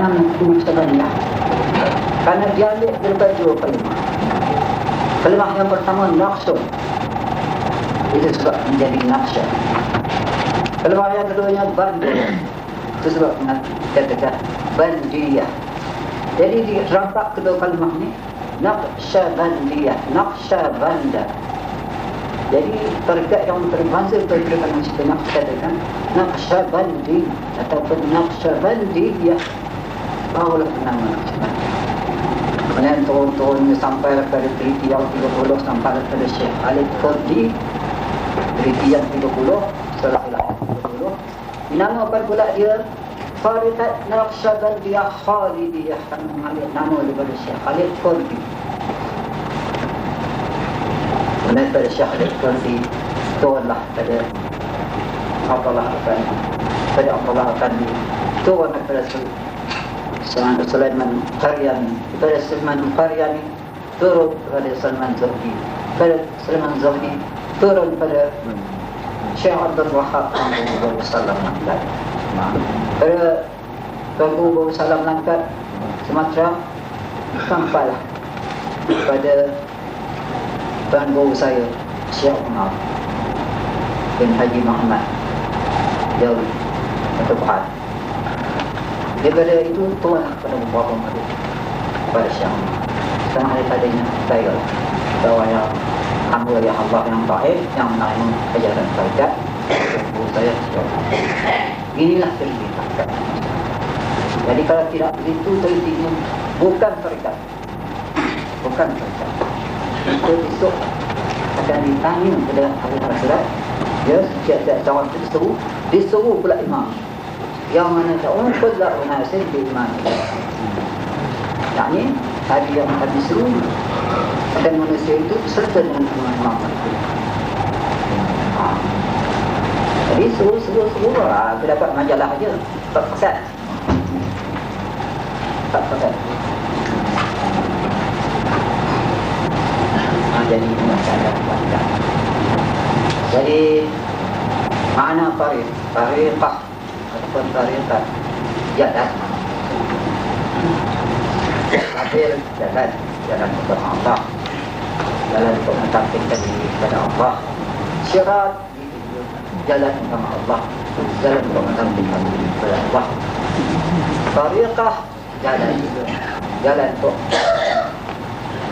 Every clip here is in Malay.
makna sebenarnya. Karena dia ambil daripada dua kalimah. Kalimah yang pertama naqsun, itu sebab menjadi naqsya. Kalimah yang keduanya bandu, itu sebab katakan bandiyah. Jadi dirangkap kedua kalimah ini naqsyabandiyah, naqsyabanda. Jadi tarikat yang berbahasa tarikat yang sebenar katakan naqsyabandi ataupun naqsyabandiyah. Barulah nama Naqsyabandi. Kemudian turun-turun sampai pada treaty yang 30 sampai pada Syekh Khalid Kurdi. Treaty yang 30 surah Al-30. Dinamakan pula dia Tarikat Naqsyabandiyah Khalidiyah, karena mengambil nama daripada Syekh Khalid Kurdi. Kemudian pada Syekh Khalid Kurdi turunlah pada Abdullah Afandi, pada Abdullah Afandi turun pada Sulaiman Qaryani, pada Sulaiman Qaryani turun pada Salman Zuhdi, pada Salman Zuhdi turun pada Syekh Abdul Wahab Alaihi Wasallam Langkat. Pada Tuanku Bawa Salam Langkat Sumatera sampailah pada Tuan Guru saya Syekh Umar bin Haji Muhammad Jawi atau Bahad. Daripada itu turun pada beberapa hari pada Syekh Umar. Setengah hari tadinya saya bahawa yang hamba ya Allah yang baik yang menerima ajaran tarikat guru saya Syekh Umar. Inilah cerita. Jadi kalau tidak begitu telitinya bukan tarikat, bukan tarikat. Itu besok akan ditanya pada hari akhirat. Ya, setiap tahun disuruh pula imam. Yang mana ta'un kullu unasin bi imam. Yani hari yang akan disuruh dan manusia itu serta dengan imam. Jadi suruh aku dapat majalah aja tak pasal. Jadi masalah. Jadi makna tariqah ataupun tariqah jalan. Jalan untuk Allah, jalan untuk mendapatkan diri kepada Allah. Syirat jalan sama Allah, jalan untuk mendapatkan diri kepada Allah. Tariqah jalan untuk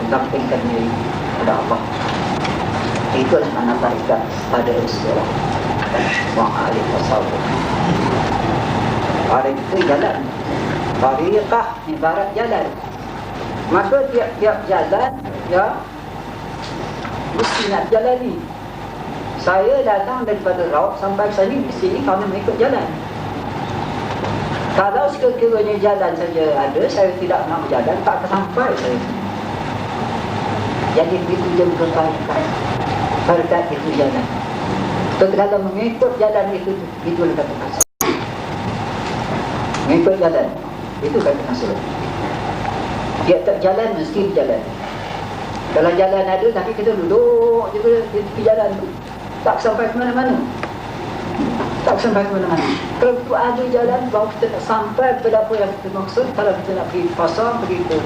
mendapatkan diri kepada Allah. Itulah makna tariqah pada istilah wa'alif tasawuf. Tariqah itu jalan. Tariqah ibarat jalan. Maka tiap-tiap jalan ya mesti nak jalani. Saya datang daripada Raub sampai sini di sini kerana mengikut jalan. Kalau sekiranya jalan saja ada, saya tidak nak berjalan, tak akan sampai saya. Jadi begitu je berkaitan. Tarikat itu jalan. Kalau mengikut jalan itu kata kasar. Mengikut jalan itu kata kasar. Dia tak jalan mesti berjalan. Kalau jalan ada tapi kita duduk juga di tepi jalan tu, tak sampai ke mana-mana. Tak sampai ke mana-mana. Kalau tu ada jalan baru kita nak sampai kepada apa yang kita maksud. Kalau kita nak pergi pasar, pergi ke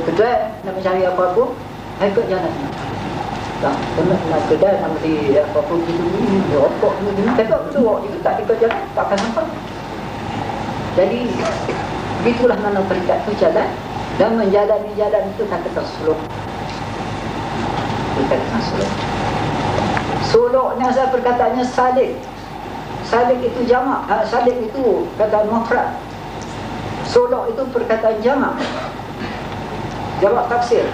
kedai nak mencari apa-apa, ikut jalan. Tak, nak kedai nak beli apa-apa gitu ni, rokok ni, tengok duduk juga tak ikut jalan, tak akan sampai. Jadi begitulah mana tarikat itu jalan dan menjalani jalan itu kata tersuluk. Itu kata tersuluk. Suluk ni asal perkataannya salik. Salik itu jamak. Salik itu kata mufrad. Suluk itu perkataan jamak. Jamak taksir.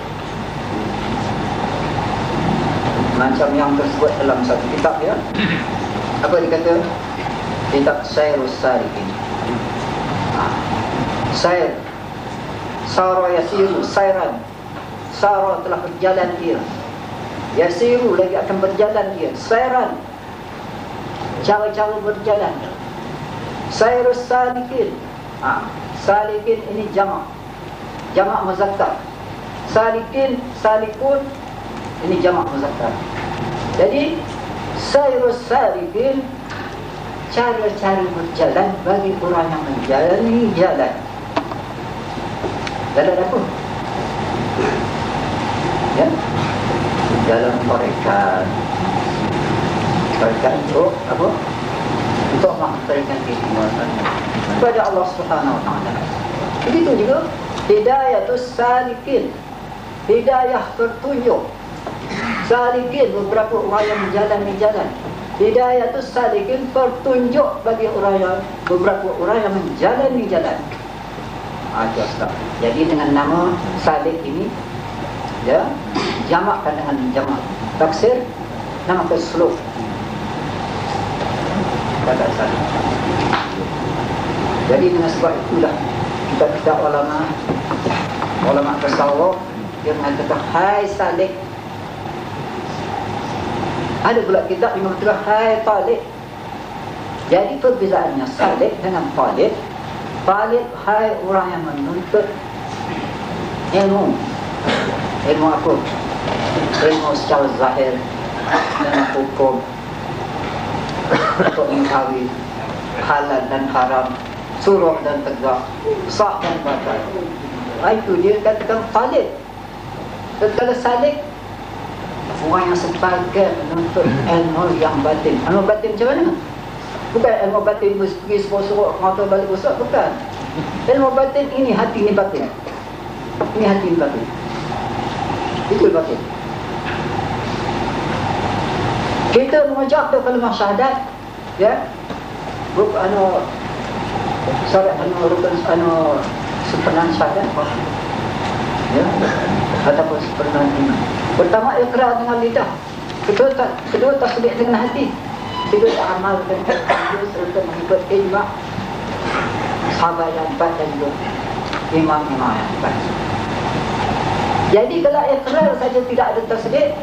Macam yang tersebut dalam satu kitab ya. Apa dikata? Kitab Sairus Salikin. Sair, Sara yasiru sairan. Sara telah berjalan dia. Yasiru lagi akan berjalan dia. Sairan, cara-cara berjalan. Sairus salikin. Salikin ini jamak muzakkar. Salikin, salikun ini jamak muzakkar. Jadi sairus salikin, cara-cara berjalan bagi orang yang menjalani jalan. Jalan apa? Ya, jalan tarekat. Tarekat untuk apa? Untuk mengantarkan diri kepada Allah Subhanahu Wa Taala. Begitu juga hidayatus salikin, hidayah petunjuk. Salikin beberapa orang yang menjalani jalan. Hidayatus salikin petunjuk bagi orang yang beberapa orang yang menjalani jalan. Jadi dengan nama salik ini, ya, jamakkan dengan jamak taksir, nama kesuluk. Kata salik. Jadi dengan sebab itulah kita ulama tasawuf yang mengatakan hai salik. Ada pula kitab yang mengatakan hai talib. Jadi perbezaannya salik dengan talib. Talib hai orang yang menuntut ilmu. Ilmu apa? Ilmu secara zahir, ilmu hukum, untuk mengetahui halal dan haram, suruh dan tegak, sah dan batal. Itu dia katakan talib. Kalau salik, orang yang sebagai menuntut ilmu yang batin. Ilmu batin macam mana? Bukan ilmu batin pergi suruh mata balik besar, bukan. Ilmu batin ini hati ni batin. Ini hati ni batin. Itu batin. Kita mengucap kalimah syahadat, ya. Rukun syarat rukun sempurna syahadat. Ya. Ataupun sempurna iman. Pertama ikrar dengan lidah, kedua tasbih dengan hati, ketiga amal dengan hati serta mengikut ijma' sahabat yang empat dan juga imam-imam yang empat. Jadi kalau ikrar saja tidak ada tasbih,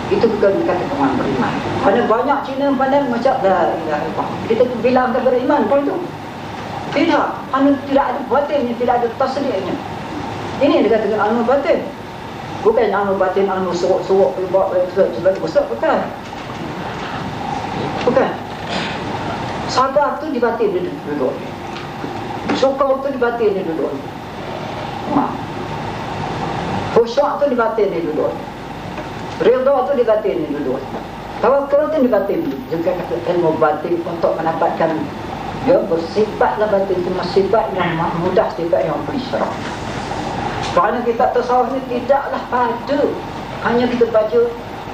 itu bukan dikatakan orang beriman. Kerana banyak Cina pandang macam la ilaha illallah, kita bilang tak beriman pun itu tidak, kerana tidak ada batinnya, tidak ada tasbihnya. Ini yang dikatakan ilmu batin. Bukan ilmu batin, ilmu suruk-suruk, sebagai besar, bukan. Bukan. Sabar tu dibatin dia duduk. Syukur tu dibatin dia duduk. Khusyuk tu dibatin dia duduk. Ridha tu dibatin dia duduk. Tawakkul tu dibatin. Juga kata ilmu batin untuk mendapatkan, ya, bersifatlah batin itu sifat yang mudah, sifat yang berisyarat. Kerana kita tasawuf ni tidaklah pada hanya kita baca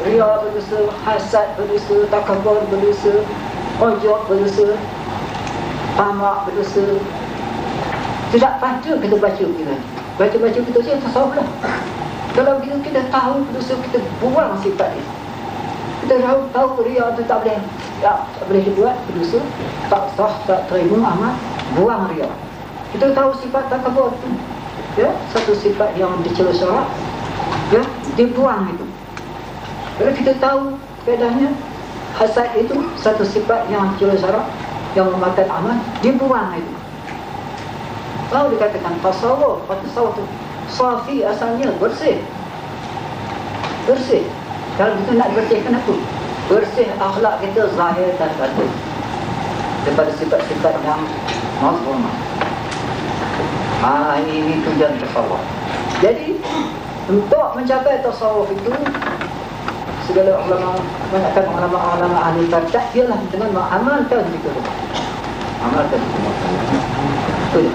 riya berdosa, hasad berdosa, takabur berdosa, ujub berdosa, tamak berdosa. Tidak pada kita baca kita. Baca-baca kita saja tasawuf lah. Kalau kita tahu berdosa, kita buang sifat itu. Kita tahu riya itu tak boleh, ya, tak boleh dibuat berdosa, tak sah, tak terima amal, buang riya. Kita tahu sifat takabur itu, ya, satu sifat yang dicela syarak, ya, dibuang itu. Kalau kita tahu keadaannya hasad itu satu sifat yang dicela syarak, yang memakan amal, dibuang itu. Lalu dikatakan tasawuf itu safi, asalnya bersih. Bersih. Kalau kita nak bersih, kenapa? Bersih akhlak kita zahir dan batin daripada sifat-sifat yang mazmumah. Ini tujuan tasawuf. Jadi untuk mencapai tasawuf itu, segala ulama, kebanyakan ulama ahli tarekat ialah dengan mengamalkan itu. Amalkan itu. Betul.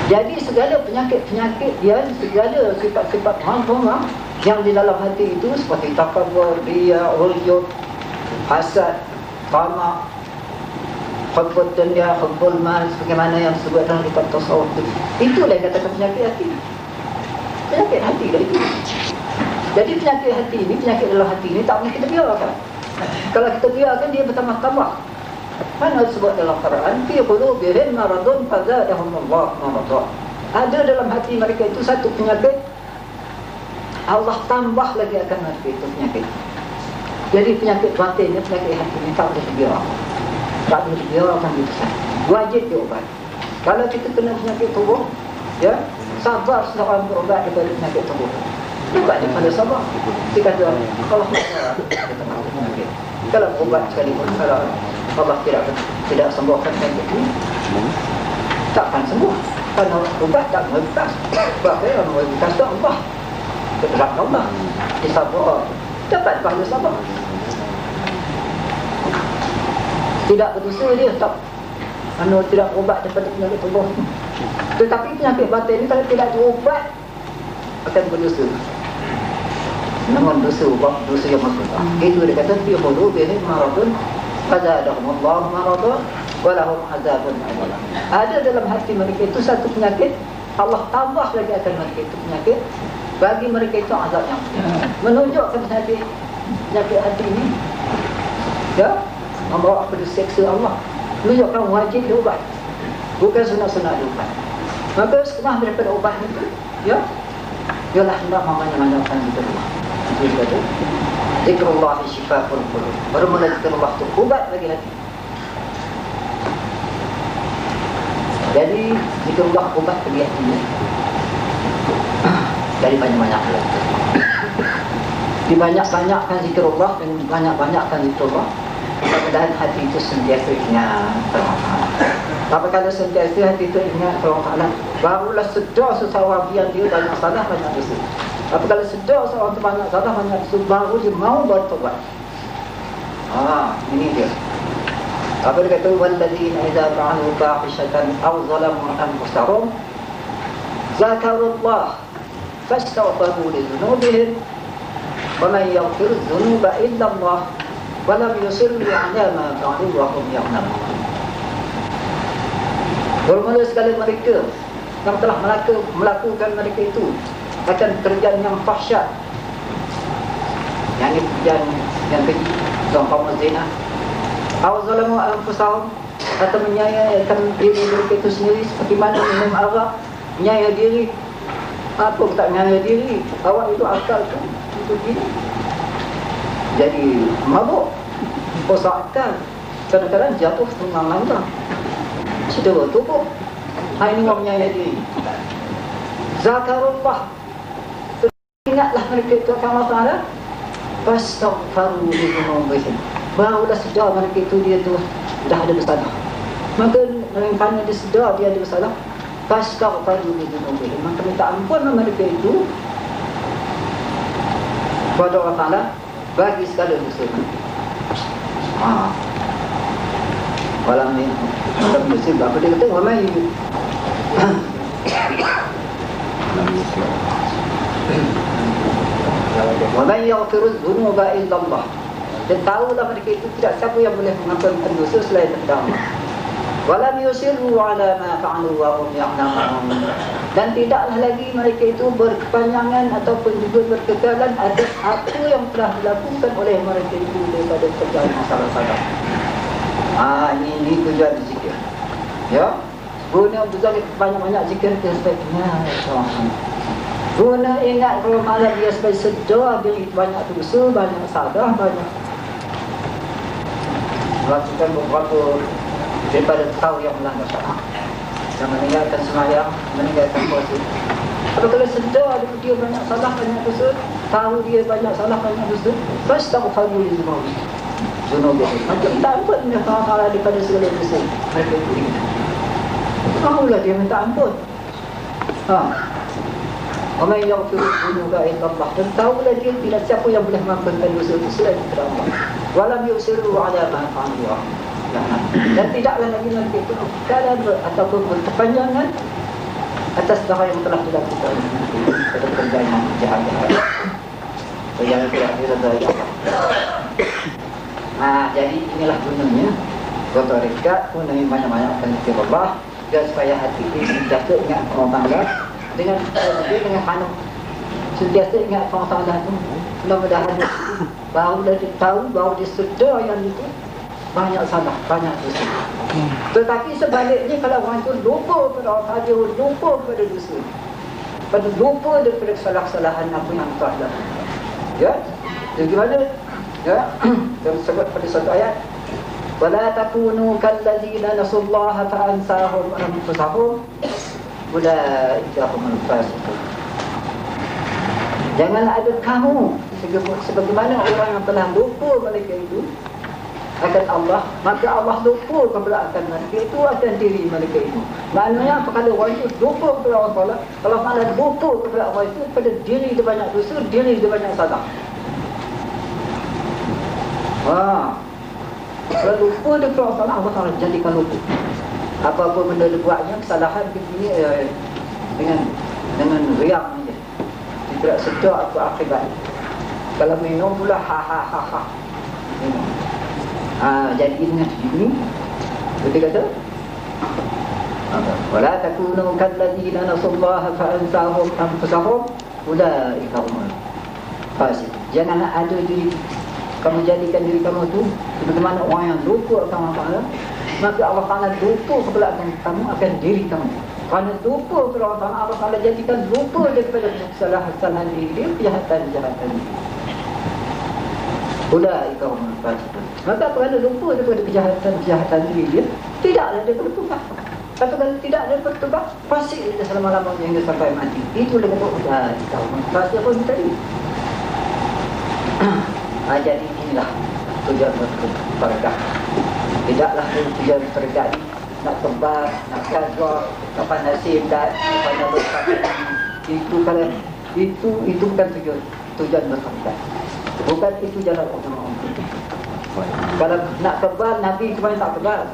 Jadi segala penyakit-penyakit dia, segala sifat-sifat mazmumah yang di dalam hati itu seperti takabur, riya, ujub, hasad, tamak, hubbul dunya, hubbul mal, sebagaimana yang disebut dalam kitab tasawuf itu. Itulah yang katakan penyakit hati. Penyakit hati dah itu. Jadi penyakit hati ini, penyakit dalam hati ini tak boleh kita biarkan. Kalau kita biarkan, dia bertambah-tambah. Mana disebut dalam Quran, fi qulubihim maradun fazadahumullah maradan. Ada dalam hati mereka itu satu penyakit, Allah tambah lagi akan mereka itu penyakit. Jadi penyakit batin ni, penyakit hati ni tak boleh dibiarkan. Tak boleh dibiarkan gitu saja. Wajib diobat. Kalau kita kena penyakit tubuh, ya, sabar seorang berobat daripada penyakit tubuh. Bukan daripada sabar. Kita kata kalau kita penyakit, Kalau ubat sekalipun, kalau Allah tidak sembuhkan penyakit ini, takkan sembuh. Karena ubat tak membebas. Bahkan yang membebas itu Allah. Keberat Allah. Disabar. Dapat pahala sabar. Tidak berdosa dia tak. Karena tidak ubat daripada penyakit tubuh. Tetapi penyakit batin ini kalau tidak diubat akan berdosa. Namun dosa yang maksudnya. Itu dia kata fi qulubihim maradun fazadahumullahu maradan wa lahum azabun alim. Ada dalam hati mereka itu satu penyakit, Allah tambah lagi akan mereka itu penyakit, bagi mereka itu azab yang menunjukkan penyakit hati ini, ya, membawa kepada seksa Allah. Menunjukkan wajib diubat, bukan sunat-sunat diubat. Maka setengah daripada ubat itu, ya, ialah hendak memanjang-manjangkan zikrullah. Itu kata zikrullah syifaa'ul qulub. Baru mula zikrullah itu ubat bagi hati. Jadi zikrullah ubat bagi hatinya dari banyak-banyak hal. Dibanyak-banyakkan zikrullah dan banyak-banyakkan zikrullah, mudah-mudahan hati itu sentiasa ingat Allah Ta'ala. Tapi kalau sentiasa hati itu ingat Allah Ta'ala, barulah sedar sesawabian dia banyak salah, banyak dosa. Tapi kalau sedar seorang itu banyak salah, banyak dosa, baru dia mau bertobat. Ini dia. Apa dia kata, walladzina idza fa'alu fahishatan aw zalamu anfusahum zakarullah fastaghfiru li dhunubihim wa man yaghfiru dhunuba illa Allah wa lam yusirru 'ala ma fa'alu wa hum ya'lamun. Bermula sekali mereka yang telah melakukan mereka itu akan pekerjaan yang fahsyat, yang ini pekerjaan yang keji, contohnya zina, atau zalamu anfusahum, atau menyayangi diri mereka itu sendiri, seperti mana minum arak, menyayangi diri. Apa tak menyayangi diri? Awak itu akal tu, itu gini. Jadi mabuk, rosak akal, kadang-kadang jatuh tengah langgar, cedera tubuh. Ini orang menyayangi diri. Zakarullah, ingatlah mereka itu akan Allah Ta'ala. Fastaghfiru li dhunubihim, barulah sedar mereka itu dia tu dah ada bersalah. Maka kerana dia sedar dia ada bersalah, fastaghfiru li dhunubihim, maka minta ampun mereka itu kepada Allah Ta'ala bagi segala dosa. Walau ni musibah, apa dia kata, ramai wa man yaghfiru dhunuba illa Allah. Dan tahulah mereka itu tidak siapa yang boleh mengampunkan dosa selain Allah. Wa lam yusirru 'ala ma fa'alu wa hum ya'lamun. Dan tidaklah lagi mereka itu berkepanjangan ataupun juga berkekalan atas apa yang telah dilakukan oleh mereka itu daripada kerjaan masalah-masalah. Ini tujuan zikir. Ya, guna berzikir banyak-banyak zikir kita sebaiknya. Guna ingat kalau malam dia supaya sedar dia banyak dosa, banyak salah, banyak melakukan beberapa daripada tahu yang melanggar syarak, yang meninggalkan sembahyang, meninggalkan puasa. Tapi kalau sedar dia banyak salah, banyak dosa, tahu dia banyak salah, banyak dosa, fastaghfiru li dhunubihim, maka minta ampun Allah Ta'ala daripada segala dosa mereka itu. Tahulah dia minta ampun. Wa man yaghfiru dhunuba illa Allah, dan tahulah dia tidak siapa yang boleh mengampunkan dosa itu selain Allah. Wa lam yusirru 'ala ma fa'alu. Dan tidaklah lagi mereka itu berkekalan ataupun berkepanjangan atas perkara yang telah dilakukan pada kerjaan yang jahat. Yang tidak diridai Allah. Jadi inilah gunanya tarekat, gunanya banyak-banyak zikir Allah, dan supaya hati ini sentiasa ingat Allah Ta'ala dengan hanum, sentiasa ingat Allah Ta'ala itu. Mudah-mudahan baru dia tahu, baru dia sedar yang itu banyak salah, banyak dosa. Tetapi sebaliknya kalau orang itu lupa pada Allah Ta'ala, lupa pada dosa, lupa daripada kesalahan-kesalahan apa yang telah dilakukan. Ya, jadi gimana? Ya, dan sebut pada satu ayat, wala takunu kalladzina nasullaha fa'ansahum anfusahum ulaika humul fasiqun. Janganlah ada kamu sebagaimana orang yang telah lupa mereka itu akan Allah, maka Allah lupa kepada akan mereka itu akan diri mereka itu. Maknanya kalau orang itu lupa kepada Allah Ta'ala, kalau mana lupa kepada Allah itu pada diri dia banyak dosa, diri dia banyak salah. Kalau lupa dia kepada Allah Ta'ala, Allah Ta'ala jadikan lupa. Apa-apa benda dia buatnya, kesalahan begini dengan riak saja. Tidak sedar apa akibat. Kalau minum pula ha. Jadi dengan ini betul kata wala takunu kalladzina nasullaha fa ansahum anfusahum ulaika humul fasiqun. Jangan ada diri kamu jadikan diri kamu tu bagaimana orang yang lupa akan Allah Ta'ala, maka Allah Ta'ala lupa kepada kamu akan diri kamu. Kerana lupa kepada Allah Ta'ala, Allah Ta'ala jadikan lupa daripada kesalahan diri dia, kejahatan diri. Ulaika humul fasiqun. Maka kerana lupa daripada kejahatan diri dia, tidaklah dia bertobat. Kalau tidak ada bertobat, fasik dia selama-lamanya hingga sampai mati. Itu dia kata ulaika humul fasiqun tadi. Jadi inilah tujuan bertobat. Tidaklah tujuan bertobat ni nak tobat, nak kaza, nak panasib dan pada bertobat. Itu kalau itu bukan tujuan bertobat. Bukan itu jalan utama. Kalau nak kebal, Nabi cuma tak kebal.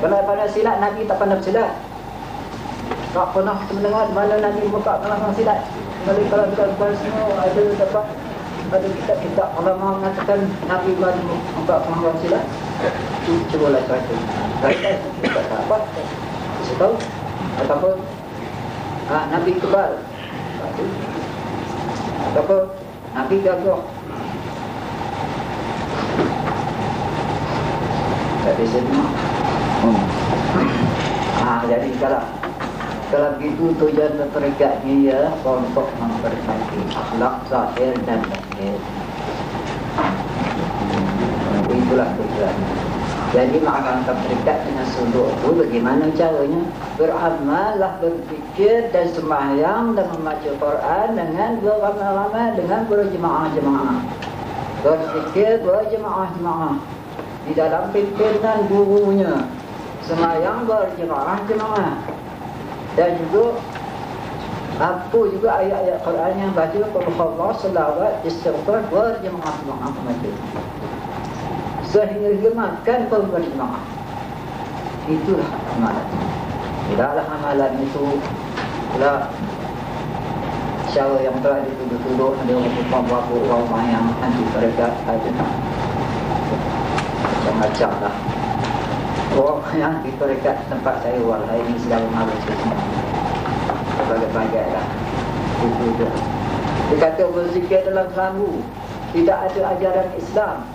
Kalau pandai silat, Nabi tak pandai silat. Tak pernah kita mendengar mana Nabi buka dalam silat. Kalau kita kebal semua ada dapat ada kitab ulama mengatakan Nabi baru buka pengetahuan silat. Cubalah satu. Kita tak apa. Saya tahu ataupun Nabi kebal. Ataupun Nabi gagah. Jadi semua. Jadi kalau begitu tujuan berperingkat dia untuk memperbaiki akhlak zahir dan batin. Itulah tujuan. Jadi makna berperingkat dengan sudut itu bagaimana caranya? Beramallah, berfikir dan sembahyang dan membaca Quran dengan beramai-ramai, dengan berjemaah-jemaah. Berfikir berjemaah-jemaah di dalam pimpinan gurunya. Sembahyang berjemaah-jemaah. Dan juga apa juga ayat-ayat Quran yang baca Allah selawat istighfar berjemaah-jemaah membaca. Sehingga makan pun berjemaah. Itulah amalan. Tidaklah amalan itu pula cara yang telah dituduh-tuduh ada beberapa orang yang anti mereka ada macam-macam lah. Orang yang anti mereka tempat saya wahai ini segala malam semua berbagai-bagai lah. Itu je. Dia kata berzikir dalam kelambu, tidak ada ajaran Islam.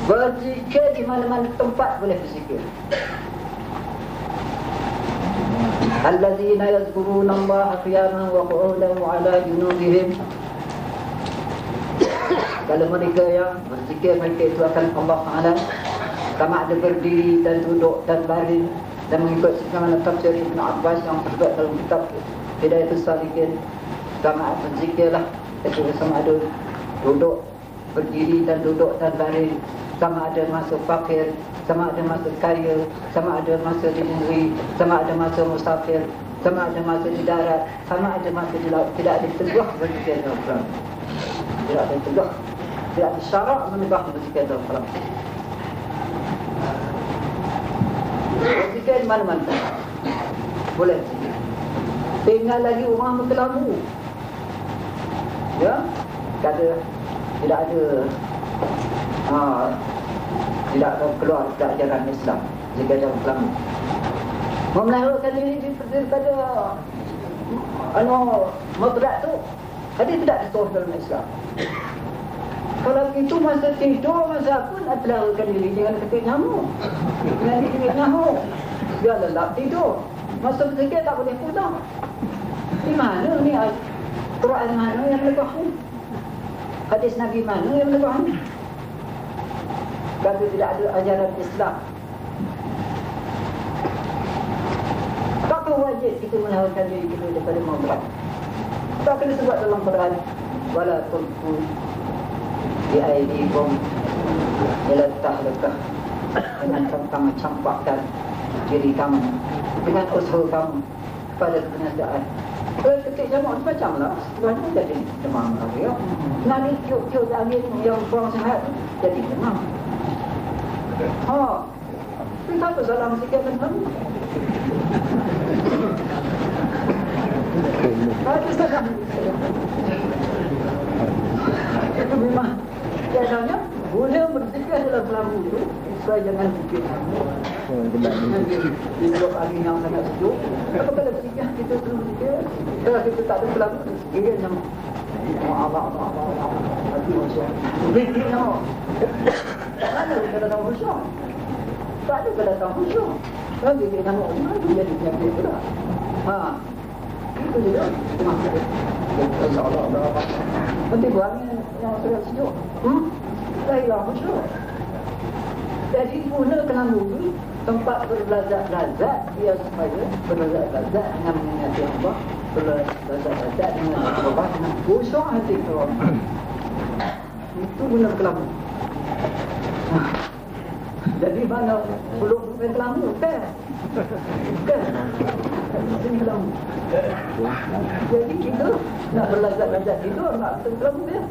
Berzikir di mana-mana tempat boleh berzikir. Alladzina yazkuruna Allah qiyaman wa qu'udan wa 'ala junubihim. Kalau mereka yang berzikir, mereka itu akan Allah Ta'ala sama ada berdiri dan duduk dan baring, dan mengikut sebagaimana tafsir Ibn Abbas yang terdapat dalam kitab Hidayatul Salikin, sama berzikirlah itu sama ada duduk, berdiri dan duduk dan baring, sama ada masa fakir, sama ada masa kaya, sama ada masa di negeri, sama ada masa musafir, sama ada masa di darat, sama ada masa di laut. Tidak ada teguh berzikir dalam Quran. Tidak ada teguh, tidak ada syarak menegah berzikir dalam Quran. Berzikir di mana-mana boleh berzikir. Tinggal lagi orang berkelamu, ya, kata tidak ada tidak keluar dari ajaran Islam jika dalam Islam memeliharakan diri daripada mutlak tu, jadi tidak ditulis dalam Islam. Kalau itu masa tidur, masa apa nak peliharakan diri dengan ketik nyamuk, dengan ketik nyamuk, dia lelap tidur, masa berzikir tak boleh pulang. Di mana ni Quran mana yang lebih ni? Hadis Nabi mana yang lebih ni? Kalau tidak ada ajaran Islam, takkan wajib kita melahirkan diri kita daripada mudarat. Tak kena sebut dalam Quran, wala tulqu bi aydikum Bila tahlukah dengan kamu campakkan diri kamu dengan usaha kamu pada kebenaran. Ketik jamak macam lah sebenarnya jadi demam lagi ya. Nanti tiup angin yang kurang sihat jadi demam. Kita apa salah sikit kan? Ada salah. Itu memang biasanya boleh berzikir dalam lagu itu supaya jangan zikir. Hidup angin yang sangat sejuk. Apa kalau zikir kita terus zikir? Kalau kita tak ada lagu, zikir nama. Allah. Hati masyarakat. Zikir nama. Tak ada kalau tahu khusyuk. Tak ada kalau tahu khusyuk. Kalau zikir nama orang itu jadi penyakit pula. Itu juga. InsyaAllah Allah. Nanti buat yang sangat sejuk. Tak hilang khusyuk. Jadi gunakan dulu tempat berlazat-lazat dia supaya berlazat-lazat dengan mengingati Allah, berlazat-lazat dengan Allah, dengan khusyuk hati Allah. Itu guna kelamu. Jadi mana belum main kelamu, kan? Ini kelamu. Jadi kita nak berlazat-lazat tidur, nak kelamu dia.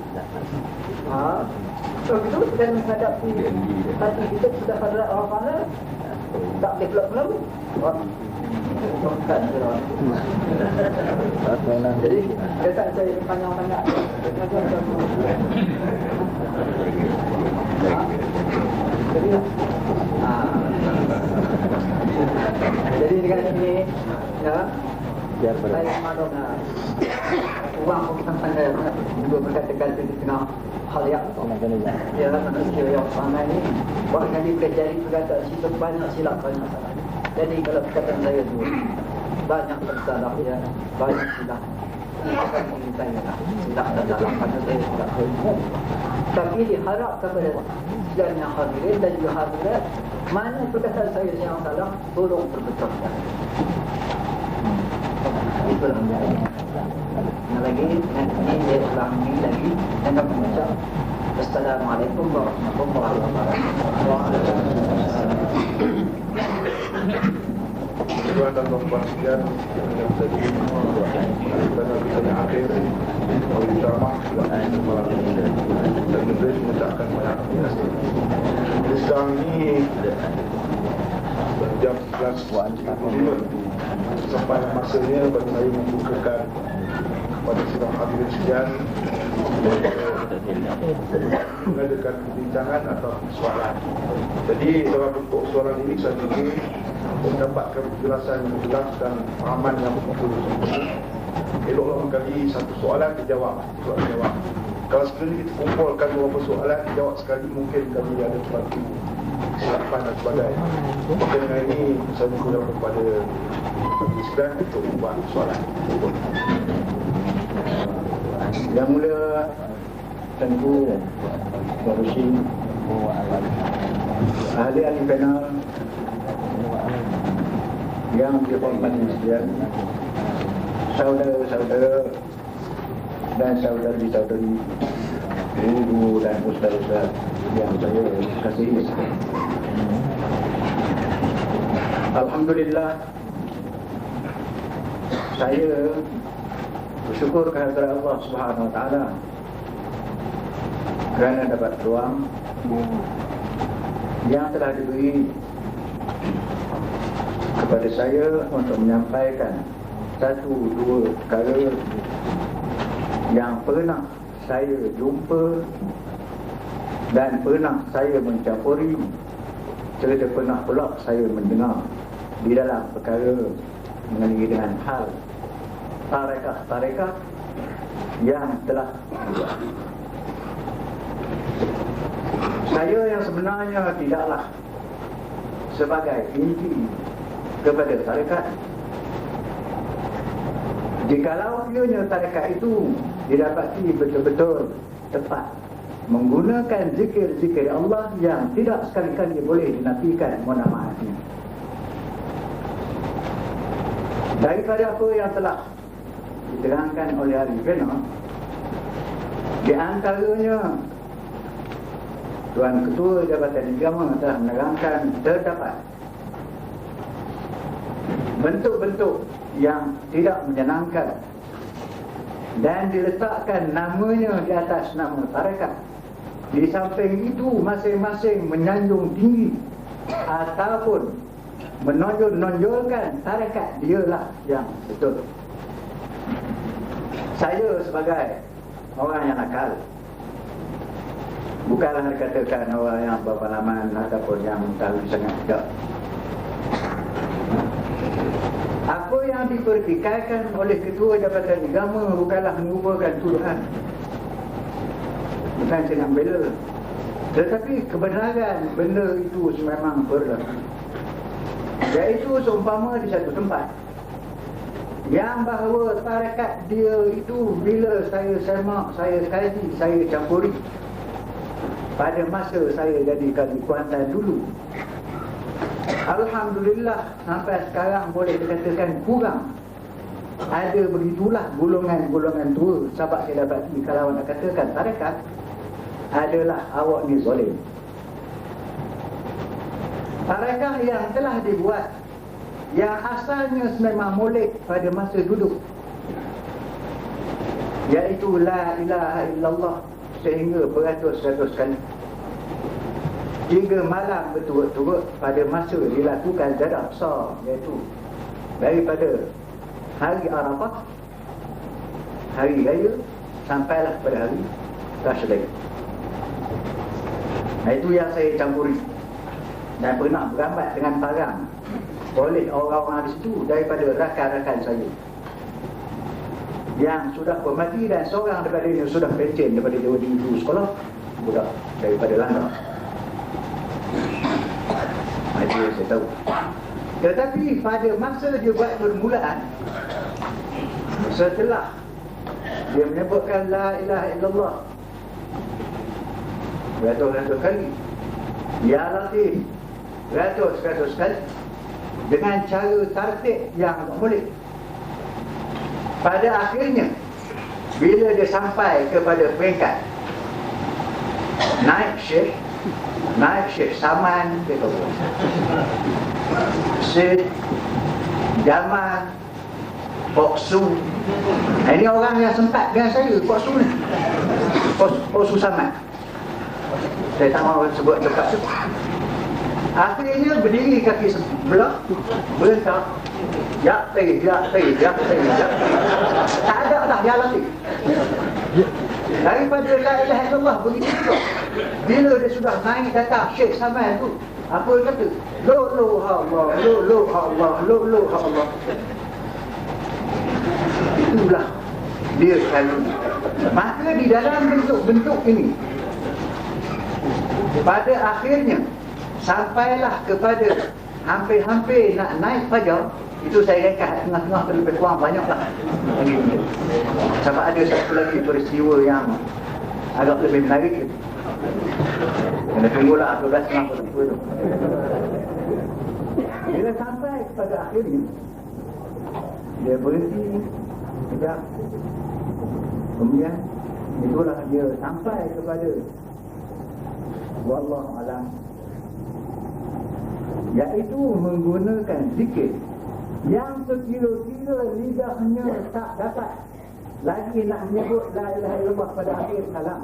Kalau itu kita menghadapi hati kita sudah pada orang mana tak boleh pula melalu. Bukan jadi kata saya panjang-panjang. Jadi dengan ini ya saya maklum uang bukan pandai juga berkata-kata di tengah hal yang ya manusia yang pandai ini bahkan dipelajari perkataan silap banyak silap banyak salah. Jadi kalau perkataan saya itu banyak bersalah ya banyak silap. Bukan ini saya lah silap dan dalam pada saya silap. Tapi diharap kepada sekalian yang hadirin dan juga hadirat mana perkataan saya yang salah tolong perbetulkan. Itulah lagi nanti dia ulangi lagi dan kami ucap Assalamualaikum warahmatullahi wabarakatuh. Tuan dan puan sekalian yang tadi pada kita akhir bersama dan lebih mengucapkan banyak terima kasih. Sekarang ini jam 11.45 sampai masanya bagi saya membukakan kepada sidang hadirin sekalian mengadakan perbincangan atau soalan. Jadi dalam bentuk soalan ini saya ingin mendapatkan penjelasan yang jelas dan pemahaman yang betul. Eloklah mengkali satu soalan dijawab, soalan jawab. Kalau sekali kita kumpulkan beberapa soalan dijawab sekali mungkin kami ada suatu kesilapan dan sebagainya. Maka dengan ini saya mengundang kepada Islam untuk membuat soalan. Yang mula tentu berusi ahli-ahli panel yang dihormati sekalian, saudara-saudara dan saudari-saudari, guru dan ustaz-ustaz yang saya kasihi. Alhamdulillah, saya bersyukur kepada Allah Subhanahu Wa Taala kerana dapat peluang yang telah diberi kepada saya untuk menyampaikan satu dua perkara yang pernah saya jumpa dan pernah saya mencampuri, serta pernah pula saya mendengar di dalam perkara mengenai dengan hal tarekat-tarekat yang telah dibuat. Saya yang sebenarnya tidaklah sebagai inti kepada tarekat. Jikalau ianya tarekat itu didapati betul-betul tepat menggunakan zikir-zikir Allah yang tidak sekali-kali boleh dinafikan munamaatnya. Daripada apa yang telah diterangkan oleh ahli panel, di antaranya Tuan Ketua Jabatan Agama telah menerangkan terdapat bentuk-bentuk yang tidak menyenangkan dan diletakkan namanya di atas nama tarekat. Di samping itu masing-masing menyanjung tinggi ataupun menonjolkan tarekat dialah yang betul. Saya sebagai orang yang nakal, bukanlah dikatakan orang yang berpengalaman ataupun yang terlalu sangat tidak. Apa yang dipertikaikan oleh Ketua Jabatan Agama bukanlah merupakan tuduhan. Bukan saya nak bela, tetapi kebenaran benda itu memang berlaku. Iaitu seumpama di satu tempat yang bahawa tarekat dia itu bila saya semak, saya kaji, saya campuri pada masa saya jadi kadi Kuantan dulu. Alhamdulillah sampai sekarang boleh dikatakan kurang. Ada begitulah golongan-golongan tua. Sebab saya dapati kalau nak katakan tarekat adalah awak ni zalim. Tarekat yang telah dibuat, yang asalnya memang molek pada masa duduk, iaitu la ilaha illallah sehingga beratus-ratus kali. 3 malam berturut-turut pada masa dilakukan zadah besar, iaitu daripada hari Arafah, hari raya, sampailah pada hari Tasyrik. Itu yang saya campuri dan pernah berambat dengan parang oleh orang-orang di situ daripada rakan-rakan saya yang sudah bermati, dan seorang daripada ini sudah pencen daripada dia dulu sekolah, budak daripada Landau. Itu saya tahu. Tetapi pada masa dia buat permulaan, setelah dia menyebutkan la ilaha illallah ratus-ratus kali, ya Latif ratus-ratus kali, dengan cara tartib yang boleh. Pada akhirnya bila dia sampai kepada peringkat naik Syekh Saman, Syekh Jamal, Poksu. Ini orang yang sempat dengan saya, Poksu ni, Poksu Saman. Saya tak mahu sebut tempat tu. Akhirnya berdiri kaki sebelah, berentak, yakti. Tak ada lah dia latih. Daripada la ilaha illallah begitu juga. Bila dia sudah naik datang Syekh Saman tu, apa dia kata? Lo Allah. Itulah dia selalu. Maka di dalam bentuk-bentuk ini, pada akhirnya sampailah kepada hampir-hampir nak naik fajar. Itu saya rekat tengah-tengah lebih kurang banyaklah. Sebab ada satu lagi peristiwa yang agak lebih menarik. Kena tunggulah 12.30 tu. Bila sampai kepada akhirnya, dia berhenti sekejap. Kemudian itulah dia sampai kepada wallahu alam, iaitu menggunakan zikir yang sekira-kira lidahnya tak dapat lagi nak menyebut la ilaha illallah pada akhir kalam.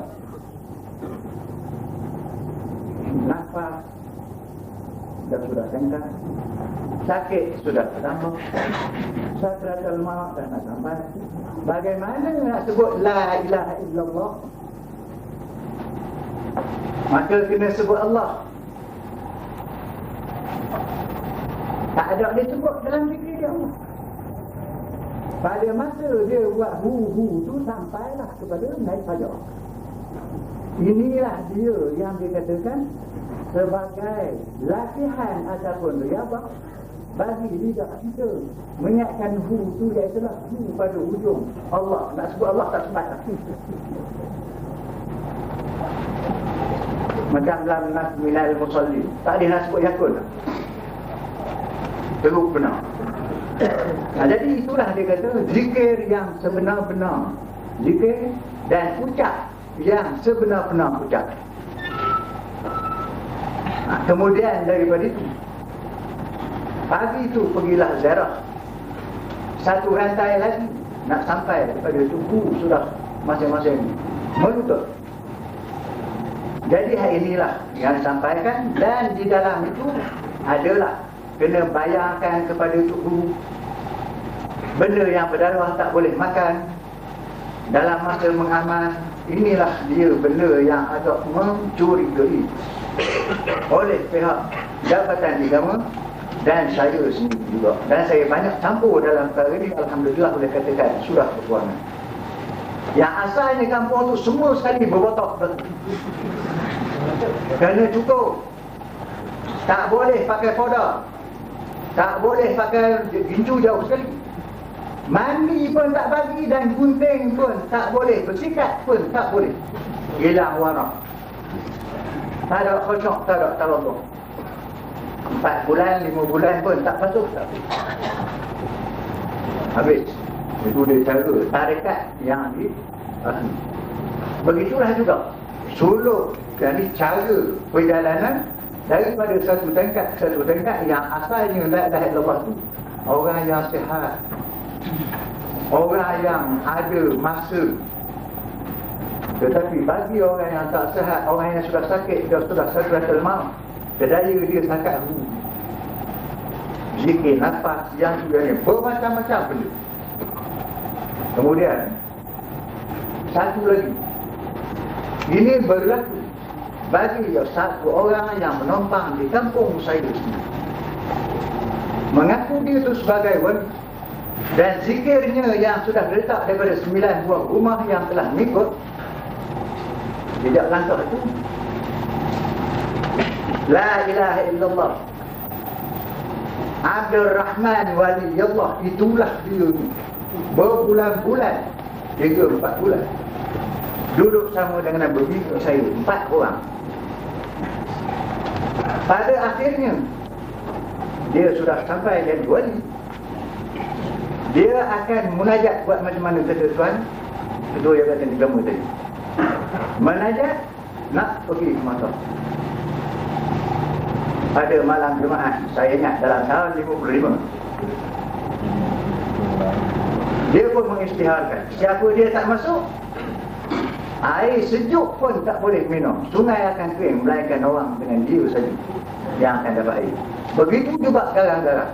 Nafas dah sudah sengkat, sakit sudah bertambah, sakratul maut dah nak sampai. Bagaimana nak sebut la ilaha illallah? Maka kena sebut Allah. Tak ada dia sebut dalam zikir dia Allah. Pada masa dia buat hu tu sampailah kepada naik fajar. Inilah dia yang dikatakan sebagai latihan ataupun riyabah bagi lidah kita mengingatkan hu tu, iaitulah hu pada hujung Allah. Nak sebut Allah tak sempat. Macam dalam nas minal musalli, tak ada nak sebut yakul. Teruk benar. Jadi itulah dia kata zikir yang sebenar-benar zikir dan ucap yang sebenar-benar ucap. Kemudian daripada itu, pagi itu pergilah ziarah. Satu rantai lagi nak sampai kepada tubuh sudah masing-masing menutup. Jadi hal inilah yang disampaikan, dan di dalam itu adalah kena bayarkan kepada tubuh benda yang berdarah tak boleh makan dalam masa mengaman. Inilah dia benda yang agak mencurigai oleh pihak Jabatan Agama dan saya sendiri juga. Dan saya banyak campur dalam perkara ini. Alhamdulillah boleh katakan sudah berkurangan. Yang asalnya kampung tu semua sekali berbotok. Kena cukup. Tak boleh pakai powder, tak boleh pakai gincu jauh sekali. Mandi pun tak bagi, dan gunting pun tak boleh, bersikat pun tak boleh. Hilang warna. Tak ada khusyuk, tak ada tawaduk. 4 bulan, 5 bulan pun tak patuh, tak boleh. Habis. Itu dia cara tarekat yang di begitulah juga suluk, jadi cara perjalanan daripada satu tingkat ke satu tingkat yang asalnya la ilaha illallah tu orang yang sihat, orang yang ada masa. Tetapi bagi orang yang tak sihat, orang yang sudah sakit, sudah maut, kedaya dia sangat zikir nafas yang sebenarnya bermacam-macam benda. Kemudian satu lagi, ini berlaku bagi satu orang yang menumpang di kampung saya sendiri, mengaku dia itu sebagai wali, dan zikirnya yang sudah letak daripada 9 buah rumah yang telah mengikut tidak langkah itu, la ilaha illallah Abdul Rahman wali Allah, itulah dia berbulan-bulan, 3-4 bulan duduk sama dengan berbini saya 4 orang. Pada akhirnya dia sudah sampai jadi wali. Dia akan munajat buat macam mana kata tuan ketua Jabatan Agama tadi, munajat nak pergi ke Makkah pada malam Jumaat. Saya ingat dalam tahun 55. Dia pun mengisytiharkan, siapa dia tak masuk, air sejuk pun tak boleh minum. Sungai akan kering, melainkan orang dengan dia saja yang akan dapat air. Begitu juga garang-garang.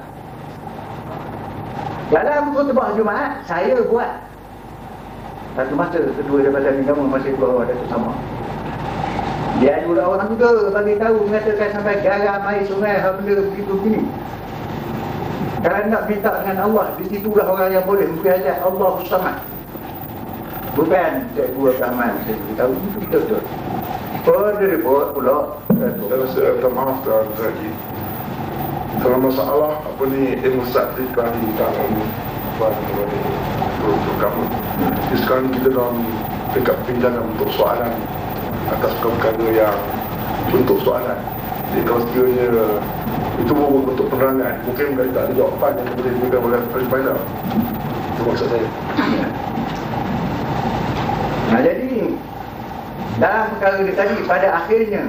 Dalam khutbah Jumaat, saya buat satu masa kedua Jabatan Agama masih bawa ada sama. Dia ada orang juga bagi tahu, mengatakan sampai garam air sungai, benda begitu begini. Kalau nak minta dengan Allah, di situlah orang yang boleh menghajat Allah Samad. Bukan cikgu Rahman, saya beritahu betul-betul. Dia report pula. Saya minta maaf tadi. Kalau masalah apa ni ilmu sertifikat di dalam kamu. Sekarang kita dalam dekat pinjaman untuk soalan atas perkara yang bentuk soalan. Jadi kalau sekiranya itu bentuk penerangan, mungkin mereka tak ada jawapan yang boleh diberikan oleh Al-Qaeda. Itu maksud saya. Nah, jadi dalam perkara ini tadi, pada akhirnya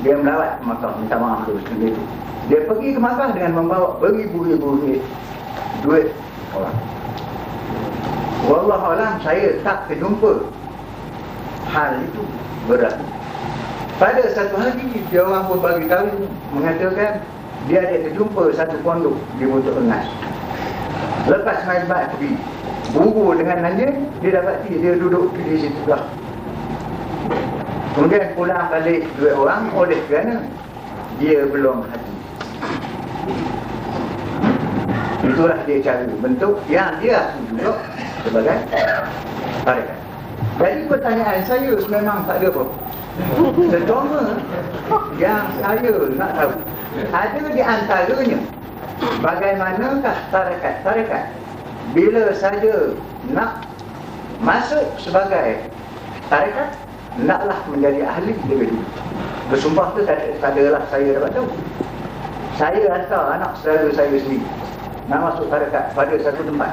dia melawat ke Makkah, minta maaf tu sendiri. Dia pergi ke Makkah dengan membawa beribu-ribu duit orang. Wallahualam, saya tak terjumpa hal itu berlaku. Pada satu hari, dia orang pun bagi tahu, mengatakan dia ada terjumpa satu pondok di Bukit Engas. Lepas main bat pergi buru dengan nanya, dia dapati dia duduk di situ lah. Kemudian pulang balik dua orang oleh kerana dia belum haji. Itulah dia cara bentuk yang dia duduk sebagai tarekat. Jadi pertanyaan saya memang tak ada apa. Pertama yang saya nak tahu, ada di antaranya bagaimanakah tarekat bila saja nak masuk sebagai tarekat, naklah menjadi ahli lebih dulu. Bersumpah tu tak adalah saya dapat tahu. Saya hantar anak saudara saya sendiri nak masuk tarekat pada satu tempat,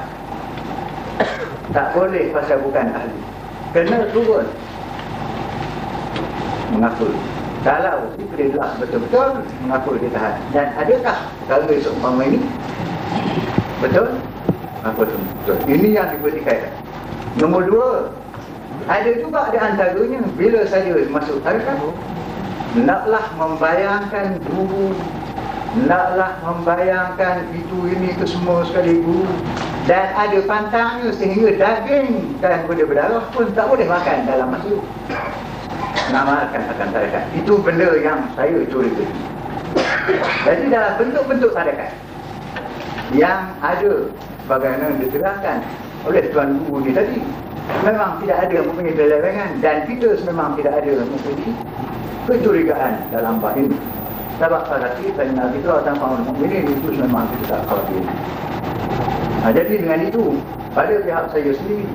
tak boleh pasal bukan ahli, kena turun mengaku. Kalau dia telah betul-betul mengaku dia tahan. Dan adakah kalau seumpama ini betul? Apa tu? Betul. Ini yang dipertikaikan. Nombor dua, ada juga di antaranya bila saya masuk tarekat, naklah membayangkan guru, naklah membayangkan itu ini ke semua sekaligus, dan ada pantangnya sehingga daging dan kuda berdarah pun tak boleh makan dalam masa nak makan akan tarekat. Itu benda yang saya curigai. Jadi dalam bentuk-bentuk tarekat yang ada bagaimana diterangkan oleh Tuan Guru ni tadi, memang tidak ada mempunyai pelerengan, dan kita memang tidak ada mempunyai kecurigaan dalam bab ini. Sebab pada kita Nabi itu tanpa mukminin itu memang kita tak khawatir. Jadi dengan itu, pada pihak saya sendiri,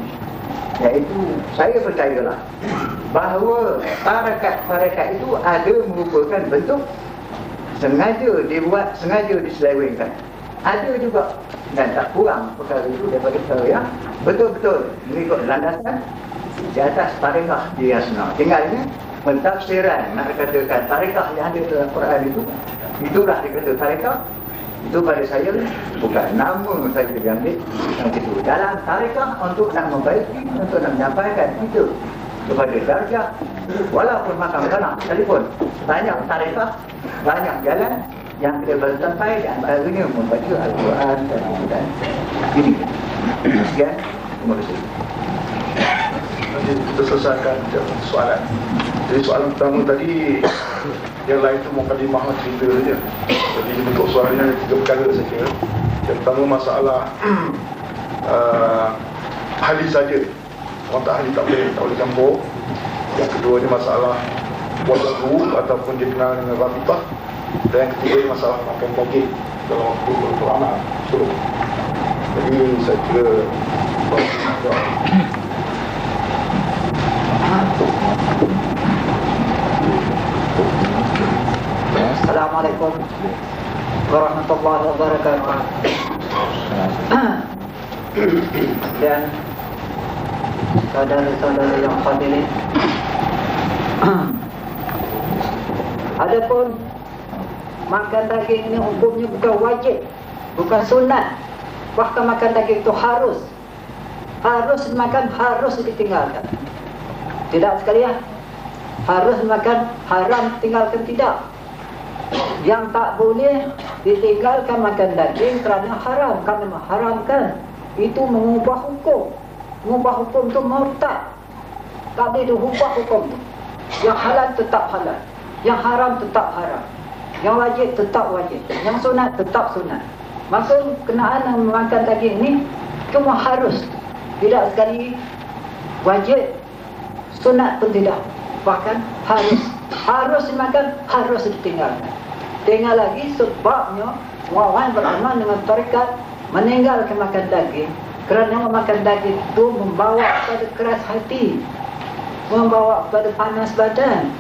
iaitu saya percayalah bahawa tarekat itu ada merupakan bentuk sengaja dibuat, sengaja diselewengkan. Ada juga, dan tak kurang perkara itu daripada perkara yang betul-betul mengikut landasan di atas tarekat dia sebenar. Tinggalnya pentafsiran, nak katakan tarekat yang ada dalam Quran itu, itulah dikata tarekat. Itu pada saya bukan nama saya diambil yang itu. Dalam tarekat untuk nak membaiki, untuk nak menyampaikan itu kepada darjah, walaupun makam tanah sekalipun, banyak tarekat, banyak jalan yang kita boleh sampai, dan antaranya membaca Al-Quran dan ini. Sekian, terima kasih. Nanti kita selesaikan soalan. Jadi soalan pertama tadi, yang lain tu mukadimah cerita saja. Jadi bentuk soalannya ada 3 perkara saya kira. Yang pertama masalah ahli saja, orang tak ahli tak boleh campur. Yang kedua ni masalah wadahu ataupun dia kenal dengan rabitah. Dan yang ketiga masalah makan daging dalam waktu beramal. Jadi saya kira Assalamualaikum warahmatullahi wabarakatuh. Dan saudara-saudara yang hadirin, adapun makan daging ini hukumnya bukan wajib, bukan sunat. Bahkan makan daging itu harus dimakan, harus ditinggalkan. Tidak sekalian, harus makan, haram tinggalkan tidak. Yang tak boleh ditinggalkan makan daging kerana haram, kerana mengharamkan itu mengubah hukum. Mengubah hukum itu murtad. Tak boleh diubah hukum itu. Yang halal tetap halal, yang haram tetap haram, yang wajib tetap wajib, yang sunat tetap sunat. Maksud kenaan memakan daging ini cuma harus, tidak sekali wajib, sunat pun tidak, bahkan harus dimakan, harus ditinggalkan. Tinggal lagi sebabnya orang beramal dengan tarekat meninggalkan makan daging kerana memakan daging itu membawa kepada keras hati, membawa kepada panas badan.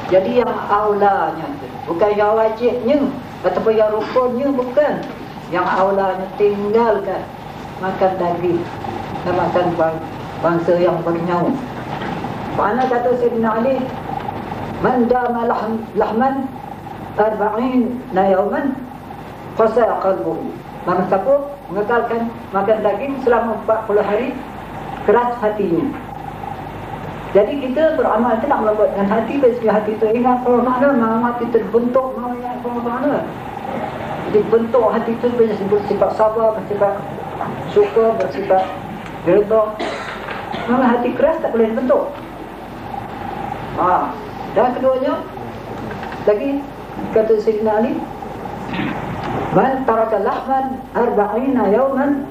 Jadi yang aulanya, bukan yang wajibnya ataupun yang rukunnya, bukan. Yang aulanya tinggalkan makan daging dan makan bangsa yang bernyawa. Mana kata Sayyidina Ali, man dama lahman 40 yawman fasa qalbuhu. Barang siapa mengekalkan makan daging selama 40 hari, keras hatinya. Jadi kita beramal itu nak membuat dengan hati, basically hati itu ingat kalau mana, hati terbentuk, mau ingat kalau mana. Jadi bentuk hati itu bersifat sabar, bersifat syukur, bersifat redha. Memang hati keras tak boleh dibentuk. Dan keduanya lagi kata Sayyidina Ali, man taraka lahman 40 yawman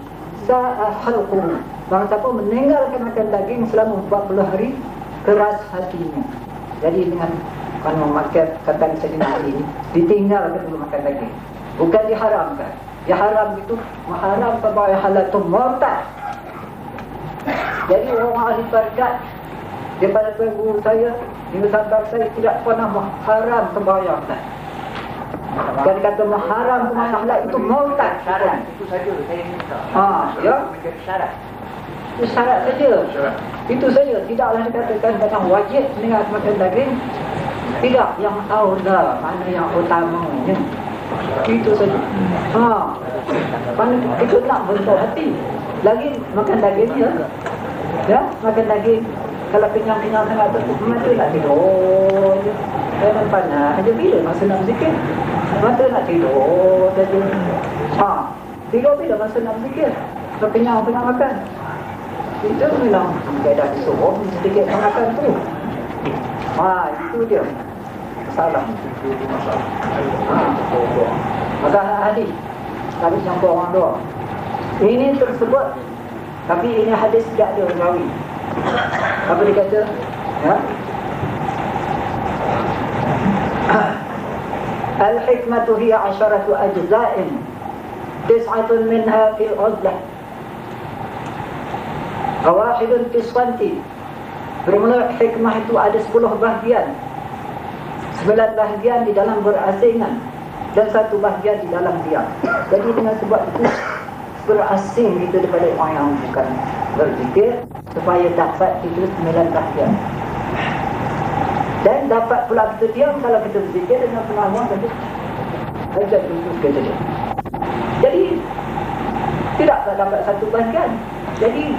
sa'a halquhu. Barang siapa meninggalkan makan daging selama 40 hari, keras hatinya. Jadi dengan memakai kata Sayyidina Ali ini, ditinggalkan dulu makan daging, bukan diharamkan. Yang haram itu mengharamkan bahwa halal itu murtad. Jadi orang ahli tarekat daripada guru saya, Ibu Sabar saya tidak pernah mengharam sembahyang. Kalau kata mengharam sembahyang halal itu murtad. Syarat itu saja saya minta. Ya. Menjadi syarat. Itu syarat saja. Itu saja. Tidaklah dikatakan tentang wajib dengan makan daging. Tidak, yang tahu dah mana yang utamanya. Itu saja. Mana kita nak bentuk hati. Lagi makan daging ya. Ya, makan daging. Kalau kenyang-kenyang sangat tu, mata nak tidur. Jangan panas. Aja bila masa nak berzikir. Mata nak tidur saja. Tidur bila masa nak berzikir. Kalau kenyang tengah makan. Itu memang kaedah disuruh sedikit makan tu. Itu dia. Salah. Maka hadis. Hadis yang orang dua. Ini tersebut. Tapi ini hadis tidak ada rawi. Apa dia kata? Ya? Al-hikmatu hiya 'asharatu ajza'in. 9 minha fil 'uzlah. Wahidun fi swanti. Bermula hikmah itu ada 10 bahagian. 9 bahagian di dalam berasingan dan 1 bahagian di dalam diam. Jadi dengan sebab itu berasing itu daripada orang yang bukan berzikir supaya dapat itu 9 bahagian. Dan dapat pula kita diam kalau kita berzikir dengan pengawasan tadi. Ajak tutup kita dia. Jadi tidak dapat 1 bahagian. Jadi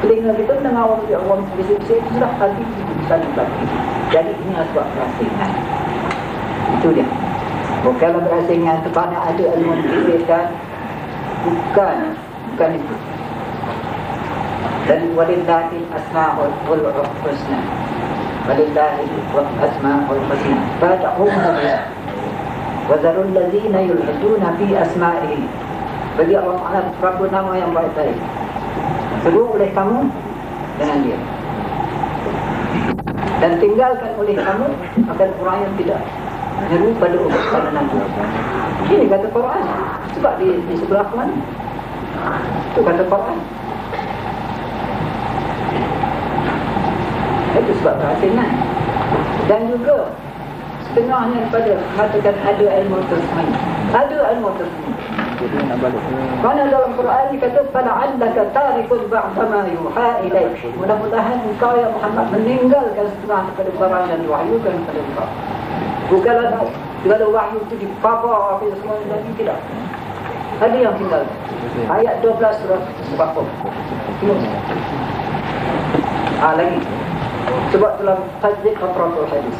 telinga kita mendengar orang bersih-bersih itu sudah hati bisa dibagi. Jadi ini sebab berasingan. Itu dia. Bukanlah berasingan kepada ada ilmu diberikan. Bukan itu. Dan walillahil asma'ul husna. Walillahil asma'ul husna. Fad'uhu biha. Wa dharul ladzina yulhiduna fi asma'ihi. Bagi Allah Taala berapa nama yang baik-baik. Seru oleh kamu dengan dia. Dan tinggalkan oleh kamu akan orang yang tidak menyeru pada urusan Nabi. Ini kata Quran. Sebab di sebelah mana? Itu kata Quran. Itu sebab berasingan. Dan juga setengahnya daripada mengatakan ada ilmu tersembunyi. Ada ilmu tersembunyi. Mana dalam Quran dikata fala'allaka tarikun ba'dama yuha ilaik. Mudah-mudahan engkau ya Muhammad meninggalkan setengah daripada barang yang diwahyukan kepada engkau. Bukanlah segala wahyu itu dipapar apa semua lagi, tidak. Ada yang tinggal. Ayat 12 surah Al-Baqarah. Lagi. Sebab dalam tajdik qatratul hadis.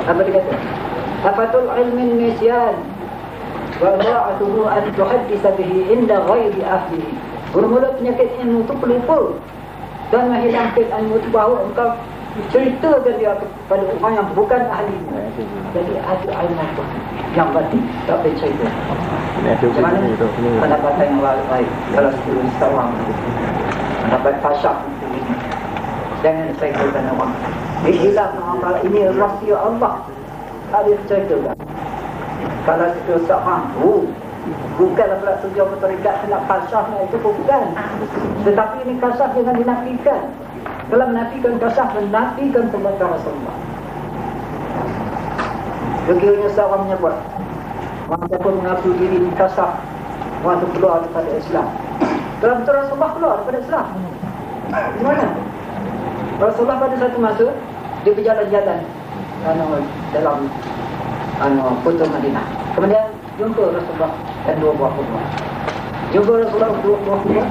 Apa dia kata? Afatul ilmin nisyan wa da'atuhu an tuhaddisa bihi inda ghairi ahlihi. Bermula penyakit ilmu itu pelupa dan menghilangkan ilmu itu bahawa engkau ceritakan dia kepada orang yang bukan ahli. Jadi ada ilmu itu yang batin tak boleh cerita. Macam mana pendapatan yang baik kalau sebelum seorang mendapat fasyaf jangan ceritakan orang. Hilang orang ini rahsia Allah. Ada ceritakan. Kalau kita seorang bukanlah pula tujuan berterikat nak kasyaf itu bukan. Tetapi ini kasyaf jangan dinafikan. Kalau menafikan kasyaf, menafikan perbuatan Rasulullah. Begitunya seorang menyebut orang siapa mengaku diri kasyaf, orang itu keluar daripada Islam. Dalam betul Rasulullah keluar daripada Islam. Di mana? Rasulullah pada satu masa dia berjalan-jalan dalam kota Madinah. Kemudian jumpa Rasulullah dan 2 buah kurma. Jumpa Rasulullah 2 buah kurma.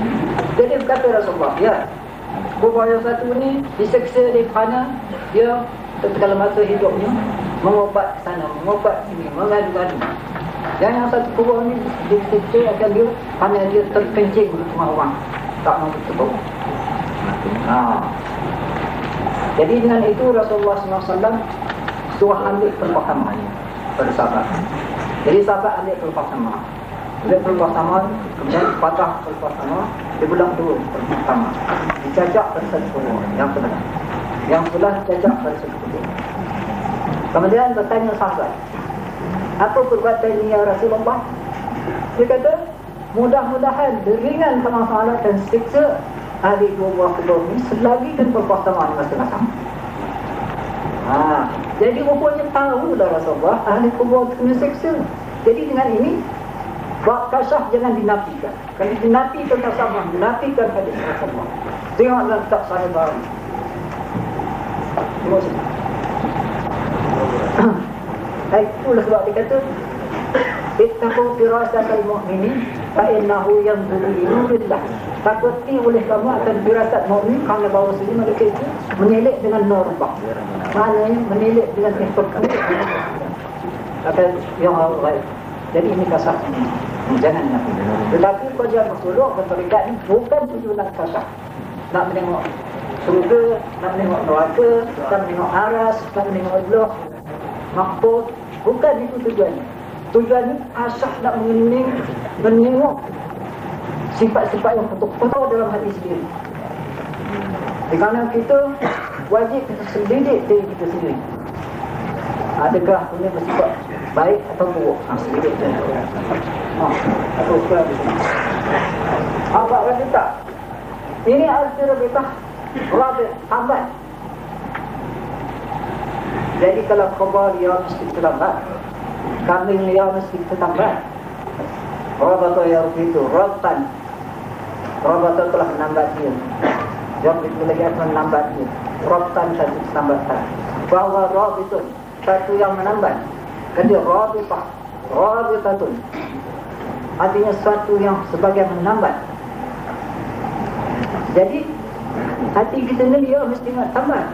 Jadi berkata Rasulullah, ya, kurma yang satu ni diseksa di kerana dia dalam masa hidupnya mengobat sana, mengobat sini, mengadu-adu. Dan yang satu kurma ni diseksa akan dia kerana dia terkencing di rumah orang, tak mahu bertemu. Jadi dengan itu Rasulullah SAW suruh ambil perpahaman pada sahabat. Jadi sahabat ambil perpahaman. Ambil perpahaman, kemudian patah perpahaman, dia belah 2 perpahaman. Dicacak pada satu kurma yang benar. Yang sebelah dicacak pada satu kurma. Kemudian bertanya sahabat, apa perbuatan ini ya Rasulullah? Dia kata, mudah-mudahan ringan kemasalah dan siksa ahli 2 buah kubur ini selagi kan perpahaman masing-masing. Jadi rupanya tahulah Rasulullah ahli kubur kena seksa. Jadi dengan ini bab kasyaf jangan dinafikan. Kalau dinafikan kasyaf, dinafikan hadis Rasulullah. Tengoklah tak saya baru. Terima kasih. Itulah sebab dia kata ittaqu firasatal mu'minin fa innahu yanzuru bi nurillah. Takuti oleh kamu akan firasat mukmin kerana bahawa mereka itu menilik dengan nur Allah. Maknanya menilik dengan ihtiqam. Akan yang Allah. Jadi ini kasar. Jangan nak. Tetapi kerja Rasulullah kepada ini bukan tujuan kasar. Nak menengok surga, nak menengok neraka, nak menengok aras, nak menengok Allah, makbul. Bukan itu tujuannya. Tujuannya asah nak menengok sifat-sifat yang kotor dalam hati sendiri. Kerana kita wajib kita selidik diri kita sendiri. Adakah punya bersifat baik atau buruk? Selidik je. Atau sekarang apa rabitah? Ini arti rabitah rabit, hambat. Jadi kalau khabar dia mesti terlambat, kambing dia mesti terlambat. Rabatah ya itu rabtan. Rabatah telah menambat dia. Jawab itu lagi akan menambat dia. Rabtan satu tambahkan. Bahawa rabitun satu yang menambat. Jadi rabitah, rabitatun artinya satu yang sebagai menambat. Jadi hati kita ni dia mesti nak tambat.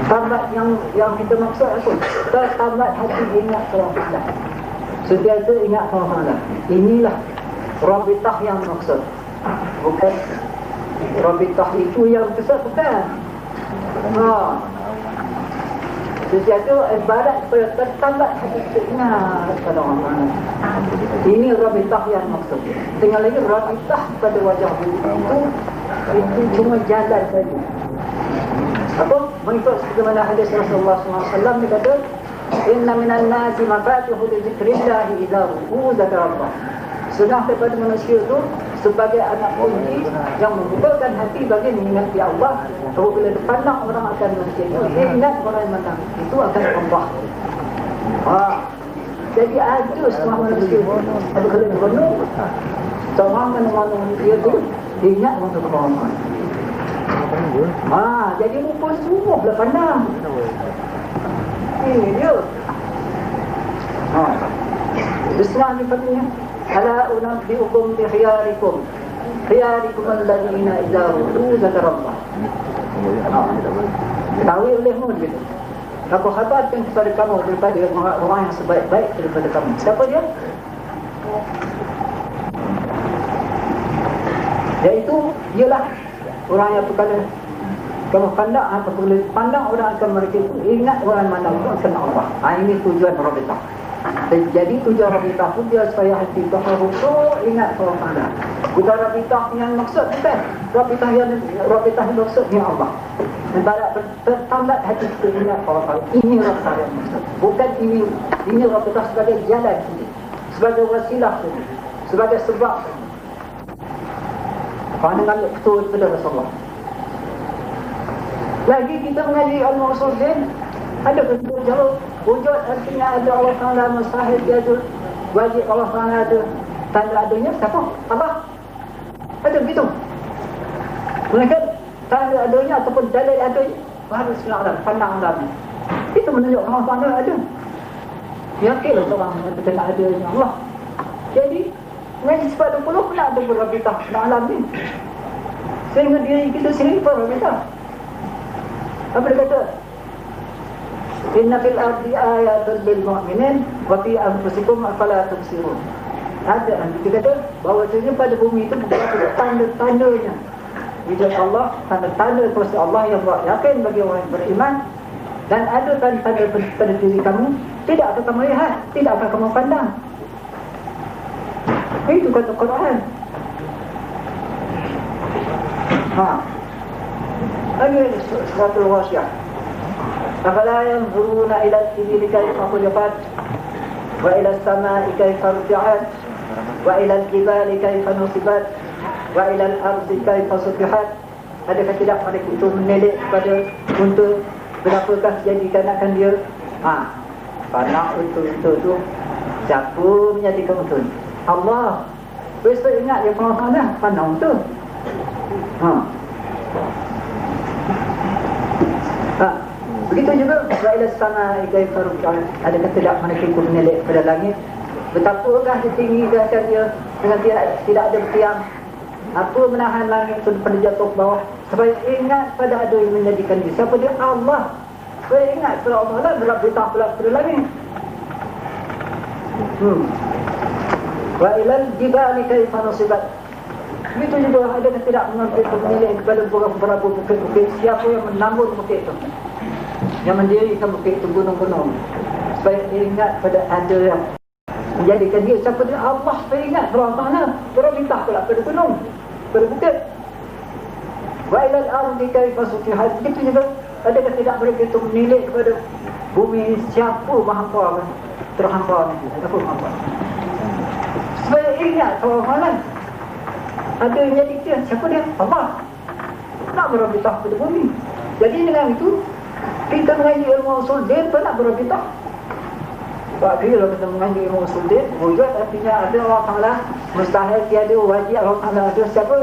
Tambat yang kita maksud apa? Tambat hati ingat Allah. Sentiasa ingat Allah. Inilah rabitah yang maksud. Bukan rabitah itu yang besar, bukan. Sentiasa ibadat supaya tertambat hati kita ingat kepada Allah. Ini rabitah yang maksud. Tinggal lagi rabitah pada wajah itu cuma jalan saja. Apa? Mengikut sebagaimana hadis Rasulullah SAW dia kata, inna minan nasi mafatihu li dzikrillah idza ru'u zakarallah. Setengah daripada manusia itu sebagai anak kunci yang membukakan hati bagi mengingati Allah. Apabila dipandang orang akan manusia itu, dia ingat orang yang menang itu akan Allah. Jadi ada setengah manusia itu apabila dibunuh, setengah manusia itu ingat untuk Allah. Jadi rupa semua belah pandang. Ini dia. Islam ni katanya, ala unabbiukum bi khiyarikum alladhina idza ru'u zakarallah. Tahu olehmu gitu. Aku khabarkan kepada kamu daripada orang yang sebaik-baik daripada kamu. Siapa dia? Iaitu ialah orang yang berkata kamu pandang apabila pandang orang akan mereka itu ingat orang mana itu akan Allah. Ini tujuan rabitah. Jadi tujuan rabitah pun dia supaya hati itu khusyuk ingat Allah Taala. Bukan rabitah yang maksud, bukan. Rabitah yang maksudnya Allah. Ibarat tertambat hati kita ingat Allah Taala. Ini rabitah yang maksud. Bukan ini rabitah sebagai jalan ini, sebagai wasilah ini, sebagai sebab. Pandangan betul kepada Rasulullah. Lagi kita mengaji al-Mawsul Zain, ada betul jauh wujud artinya ada Allah Taala, mustahil dia ada, wajib Allah Taala ada, tanda adanya siapa? Apa? Ada begitu. Mereka tanda adanya ataupun dalil adanya harus alam, pandang alam. Itu menunjuk Allah Taala ada. Yakinlah orang betul adanya Allah. Jadi mengaji sifat 20 pula ada berabitah alam ni. Sehingga diri kita sendiri berabitah. Apa dia kata? Inna fil ardi ayatan lil mu'minin wa fi anfusikum afala tubsirun. Ada dia kata bahawa pada bumi itu ada tanda-tandanya wujud Allah, tanda-tanda kuasa Allah yang buat yakin bagi orang yang beriman, dan ada tanda-tanda pada diri kamu tidak akan kamu lihat, tidak akan kamu pandang. Itu kata Quran. Lagi suratul Ghasyiyah. Afala yanzuruna ila al-ibili kayfa khuliqat wa ila as-samaa'i kayfa rufi'at wa ila al-jibali kayfa nusibat wa ila al-ardi kayfa sutihat. Adakah tidak mereka itu menilik kepada untuk berapakah jadikan akan dia? Pandang itu siapa menjadikan untuk Allah. Besok ingat dia pernah pandang tu. Begitu juga Wa'ila sama ikai faruqan, adakah tidak menaikkan menelek pada langit? Betapakah ditinggikan dia dengan tidak ada tiang? Apa menahan langit itu pada jatuh ke bawah? Supaya ingat pada ada yang menjadikan dia. Siapa dia? Allah. Supaya ingat pada Allah lah berabitah pada langit. Wa'ilal jibali kaifa nusibat. Begitu juga adakah tidak mengambil menilai kepada beberapa bukit-bukit? Siapa yang menambut bukit itu? Yang mendirikan bukit itu gunung-gunung, supaya ingat pada ada yang menjadikan dia. Siapa dia? Allah. Supaya ingat pada Allah. Berabitah pula pada gunung, pada bukit. Wa ilal ardi kaifa sutihat. Begitu juga adakah tidak mereka itu menilai kepada bumi? Siapa mahampa terhampa ni? Apa mahampa? Supaya ingat pada Allah. Ada yang jadi dia. Siapa dia? Allah. Nak berabitah pada bumi. Jadi dengan itu kita mengaji ilmu usul din pun nak berabitah. Sebab bila kita mengaji ilmu usul din, wujud artinya ada Allah Ta'ala, mustahil tiada, wajib Allah Ta'ala ada. Siapa?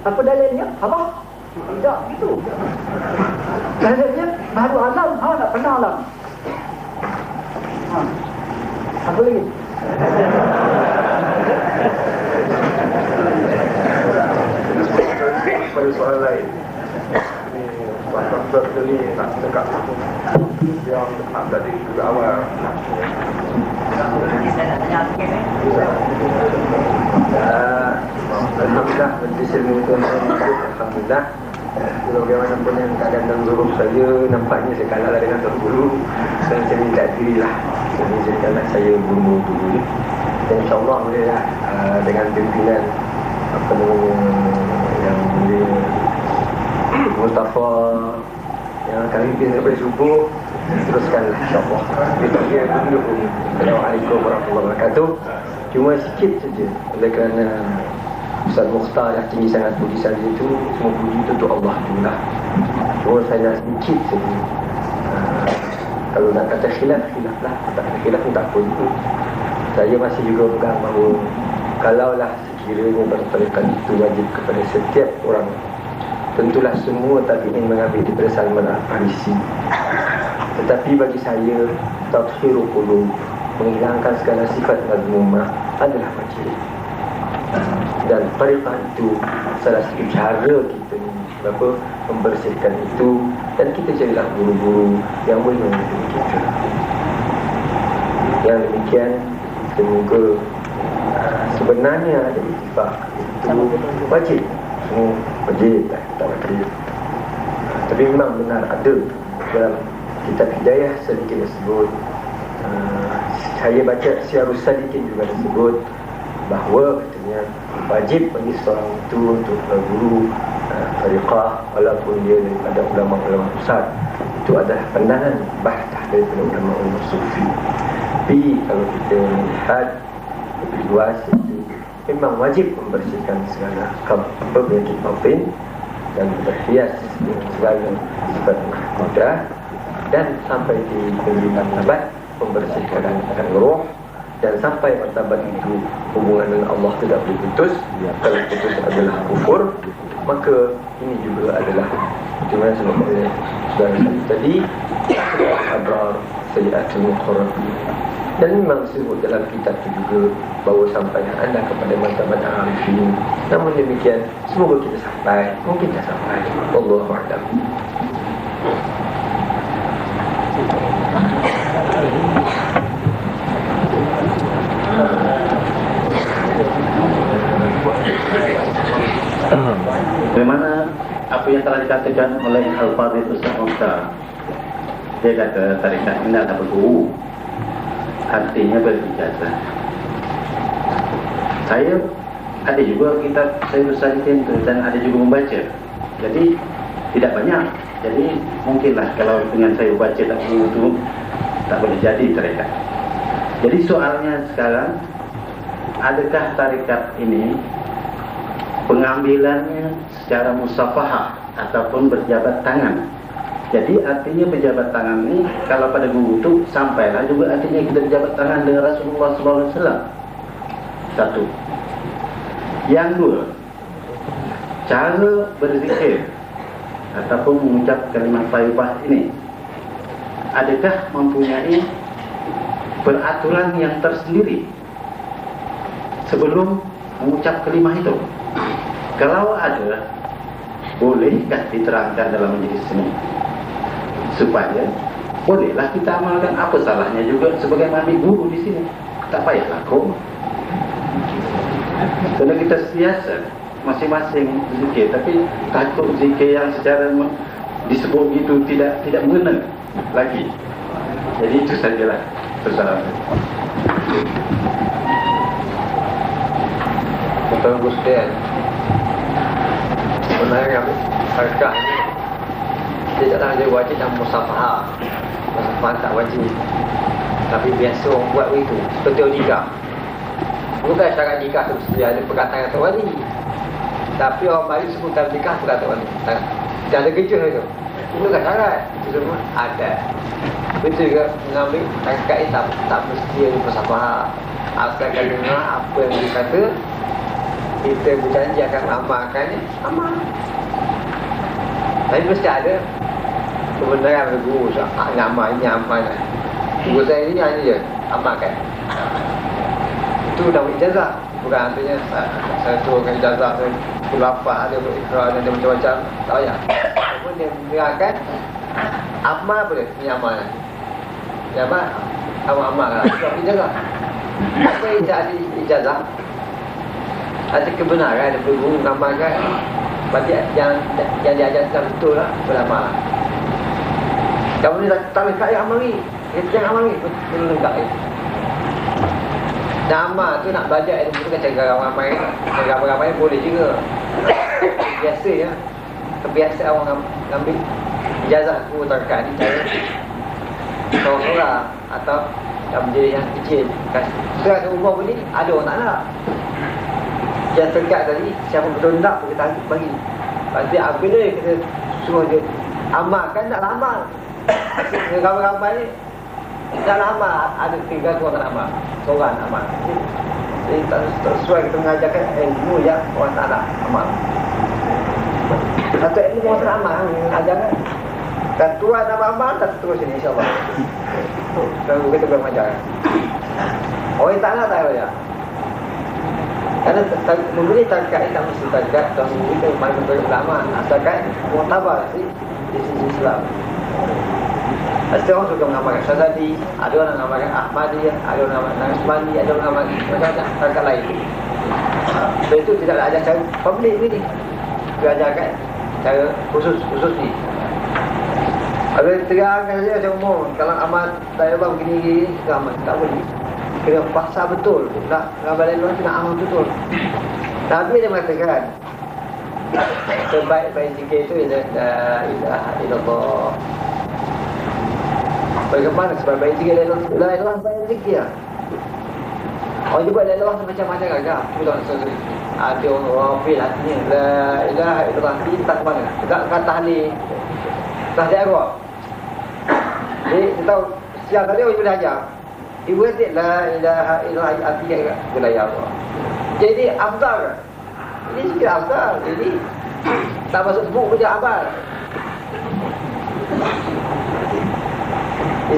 Apa dalilnya? Allah. Tidak, itu. Dalilnya baru alam. Tak pernah alam. Apa lagi? Pada soalan lain, Pak Dr. ni nak cakap yang nak tadi juga awal. Alhamdulillah, majlis ilmu tuan-tuan, alhamdulillah. Bagaimanapun yang keadaan dan zuruh saya, nampaknya saya kalah dengan Tuan Guru. Dan saya minta dirilah mengizinkan saya guru dulu. Dan insyaAllah bolehlah dengan pimpinan apa namanya yang boleh Mustafa yang kami pimpin daripada subuh, teruskanlah insyaAllah. Assalamualaikum warahmatullahi wabarakatuh. Cuma sikit saja oleh kerana Ustaz Mukhtar yang tinggi sangat puji saya itu, semua puji itu untuk Allah juga. Cuma saya sedikit saja. Kalau nak kata khilaf, khilaf lah. Tak ada khilaf pun tak apa itu. Saya masih juga pegang bahawa kalaulah sekiranya bertarikat itu wajib kepada setiap orang, tentulah semua tabi'in mengambil daripada Salman Al-Farisi. Tetapi bagi saya, tathhirul qulub, menghilangkan segala sifat mazmumah adalah wajib. Dan tarikat itu salah satu cara kita ni membersihkan itu. Dan kita carilah guru-guru yang boleh membimbing kita. Yang demikian, semoga sebenarnya ada ittifaq itu wajib. Semua wajib, tak wajib. Tapi memang benar ada dalam kitab Hidayah sedikit disebut, saya baca Syiarus Sadiqin juga disebut bahawa katanya wajib bagi seorang itu untuk guru tariqah walaupun dia daripada ulama-ulama besar. Itu adalah pandangan bahtah daripada ulama-ulama sufi. Tapi kalau kita lihat lebih luas, itu memang wajib membersihkan segala penyakit batin dan berhias dengan segala sifat mudah, dan sampai di pendidikan martabat membersihkan akan roh, dan sampai martabat itu hubungan dengan Allah tidak boleh putus. Kalau putus adalah kufur, maka ini juga adalah dimana sebab oleh saudara tadi abrar sayyiatul muqarrabin. Dan memang disebut dalam kitab itu juga bahawa sampai anda kepada martabat arifin. Namun demikian, semoga kita sampai. Mungkin tak sampai, Wallahu a'lam. Bagaimana apa yang telah dikatakan oleh Al-Fadhil Ustaz Mukhtar. Dia kata tarikat ini adalah berguru, artinya berijazah. Saya ada juga kitab saya bersajikan itu dan ada juga membaca. Jadi tidak banyak. Jadi mungkinlah kalau dengan saya baca tak guru itu tak boleh jadi tarikat. Jadi soalnya sekarang, adakah tarikat ini pengambilannya secara musafahah ataupun berjabat tangan? Jadi artinya berjabat tangan ini kalau pada guru itu sampailah juga artinya kita berjabat tangan dengan Rasulullah SAW. Satu. Yang dua, cara berzikir ataupun mengucap kalimat thayyibah ini adakah mempunyai peraturan yang tersendiri sebelum mengucap kalimah itu? Kalau ada, bolehkah diterangkan dalam majelis ini? Supaya bolehlah kita amalkan. Apa salahnya juga sebagai ambil guru di sini? Tak payahlah kau. Karena kita biasa masing-masing zikir, tapi takut zikir yang secara disebut gitu tidak mengenal lagi. Jadi itu sajalah persoalan. Betul Gustian. Sebenarnya harkah tidaklah ada wajib dalam musafahah. Musafahah tak wajib. Tapi biasa orang buat begitu. Betul nikah. Bukan syarat nikah tu mesti ada perkataan kata wali. Tapi orang bagi sebutan nikah perkataan wali. Tak ada kerja itu. Itu bukan syarat. Itu semua ada. Betul juga mengambil harkah ini tak mesti ada musafahah. Asalkan dengar apa yang dikata, kita berjanji akan amalkan, amal. Tapi mesti ada kebenaran guru. Amal ini amal. Guru saya ini hanya je amalkan. Itu dah ijazah. Bukan artinya saya turunkan ijazah, saya kulafah, ada berikrar, ada macam-macam. Tak payah. Namun dia mengatakan amal boleh, ini amal. Ya apa? Amal lah. Itu ijazah. Apa ijazah? Ada kebenaran, ada guru mengamalkan. Berarti yang diajarkan betul lah, beramal. Kamu ni tak lengkap yang amal ni. Kita yang amal ni, betul lengkap ni. Dan amal tu nak belajar ilmu tu kan cara ramai. Cara ramai boleh juga. Biasa ya. Kebiasaan orang ambil ijazah guru terdekat ni cara seorang atau yang menjadi yang kecil. Sekarang umur pun ni ada orang tak nak. Yang terdekat tadi, siapa betul nak kita bagi. Nanti bila kita suruh dia amalkan, nak amal. Ramai-ramai ni nak amal. Ada 3 orang nak amal, seorang nak amal. Jadi tak sesuai kita mengajarkan ilmu yang orang tak nak amal. Satu ilmu orang tak nak amal, mengajarkan. Dan Tuhan nak amal, tak terus ini insyaAllah. Kalau kita boleh mengajarkan. Orang tak nak tak boleh. Karena memberi tarkat tak mesti tarkat dan memberi mana-mana ulama asalkan mu'tabar di sisi Islam. Pasti orang suka mengamalkan Syazali, ada orang mengamalkan Ahmadiyah, ada orang mengamalkan Nasbani, ada orang mengamalkan macam-macam tarkat lain. So itu tidak ada ajar cara publik ni. Dia ajarkan cara khusus ni. Kalau terangkan saja macam umum, kalau amal tak ada begini-gini, kita amal tak boleh. Kena faham betul. Nak ngabalan luar kena amal betul. Nabi dia mengatakan sebaik-baik zikir itu la ilaha illallah. Bagaimana sebaik-baik zikir la ilaha illallah? Baik zikir. Orang dia buat la ilaha macam-macam agak. Bukan sesuatu. Ada orang wafil hatinya la ilaha illallah. Dia tak ke mana? Dekat kata tahlil. Tahlil arwah. Jadi kita tahu siang tadi orang boleh ajar. Dia berkata la ilaha illallah artinya wilayah Allah. Jadi afdal. Ini sikit afdal. Jadi tak masuk buku je abal.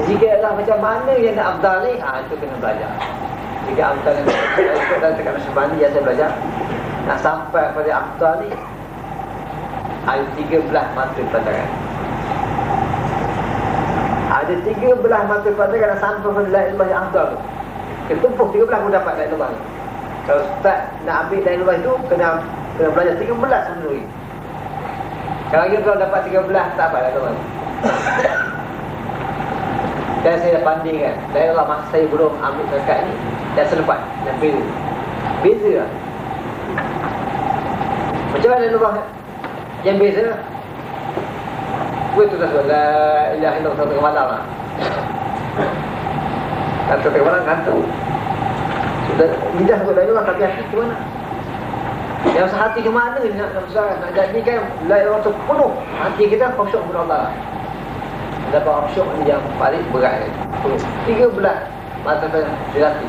Zikir adalah macam mana yang nak afdal ni? Itu kena belajar. Jika afdal yang ikut dan tekan Nasbani yang saya belajar, nak sampai pada afdal ni ada 13 mata pelajaran. Ada 13 mata pelajaran nak sampai pada la ilaha yang afdal tu. Ketumpuk 13 pun dapat la ilaha ni. Kalau start nak ambil la ilaha itu kena belajar 13 dulu. Kalau kita dapat 13 tak apa la ilaha ni. Dan saya dah bandingkan la ilaha masa saya belum ambil dekat ni dan selepas dan beza lah. Macam mana la ilaha yang beza? Itu dah la ilaha illallah satu kemalam lah. Satu kemalam kantor. Sudah lidah sebut la ilaha tapi hati ke mana? Yang sehati ke mana ni nak besar nak jadikan la ilaha tu penuh. Hati kita khusyuk kepada Allah. Dapat khusyuk yang paling berat ni. 13 mata hati.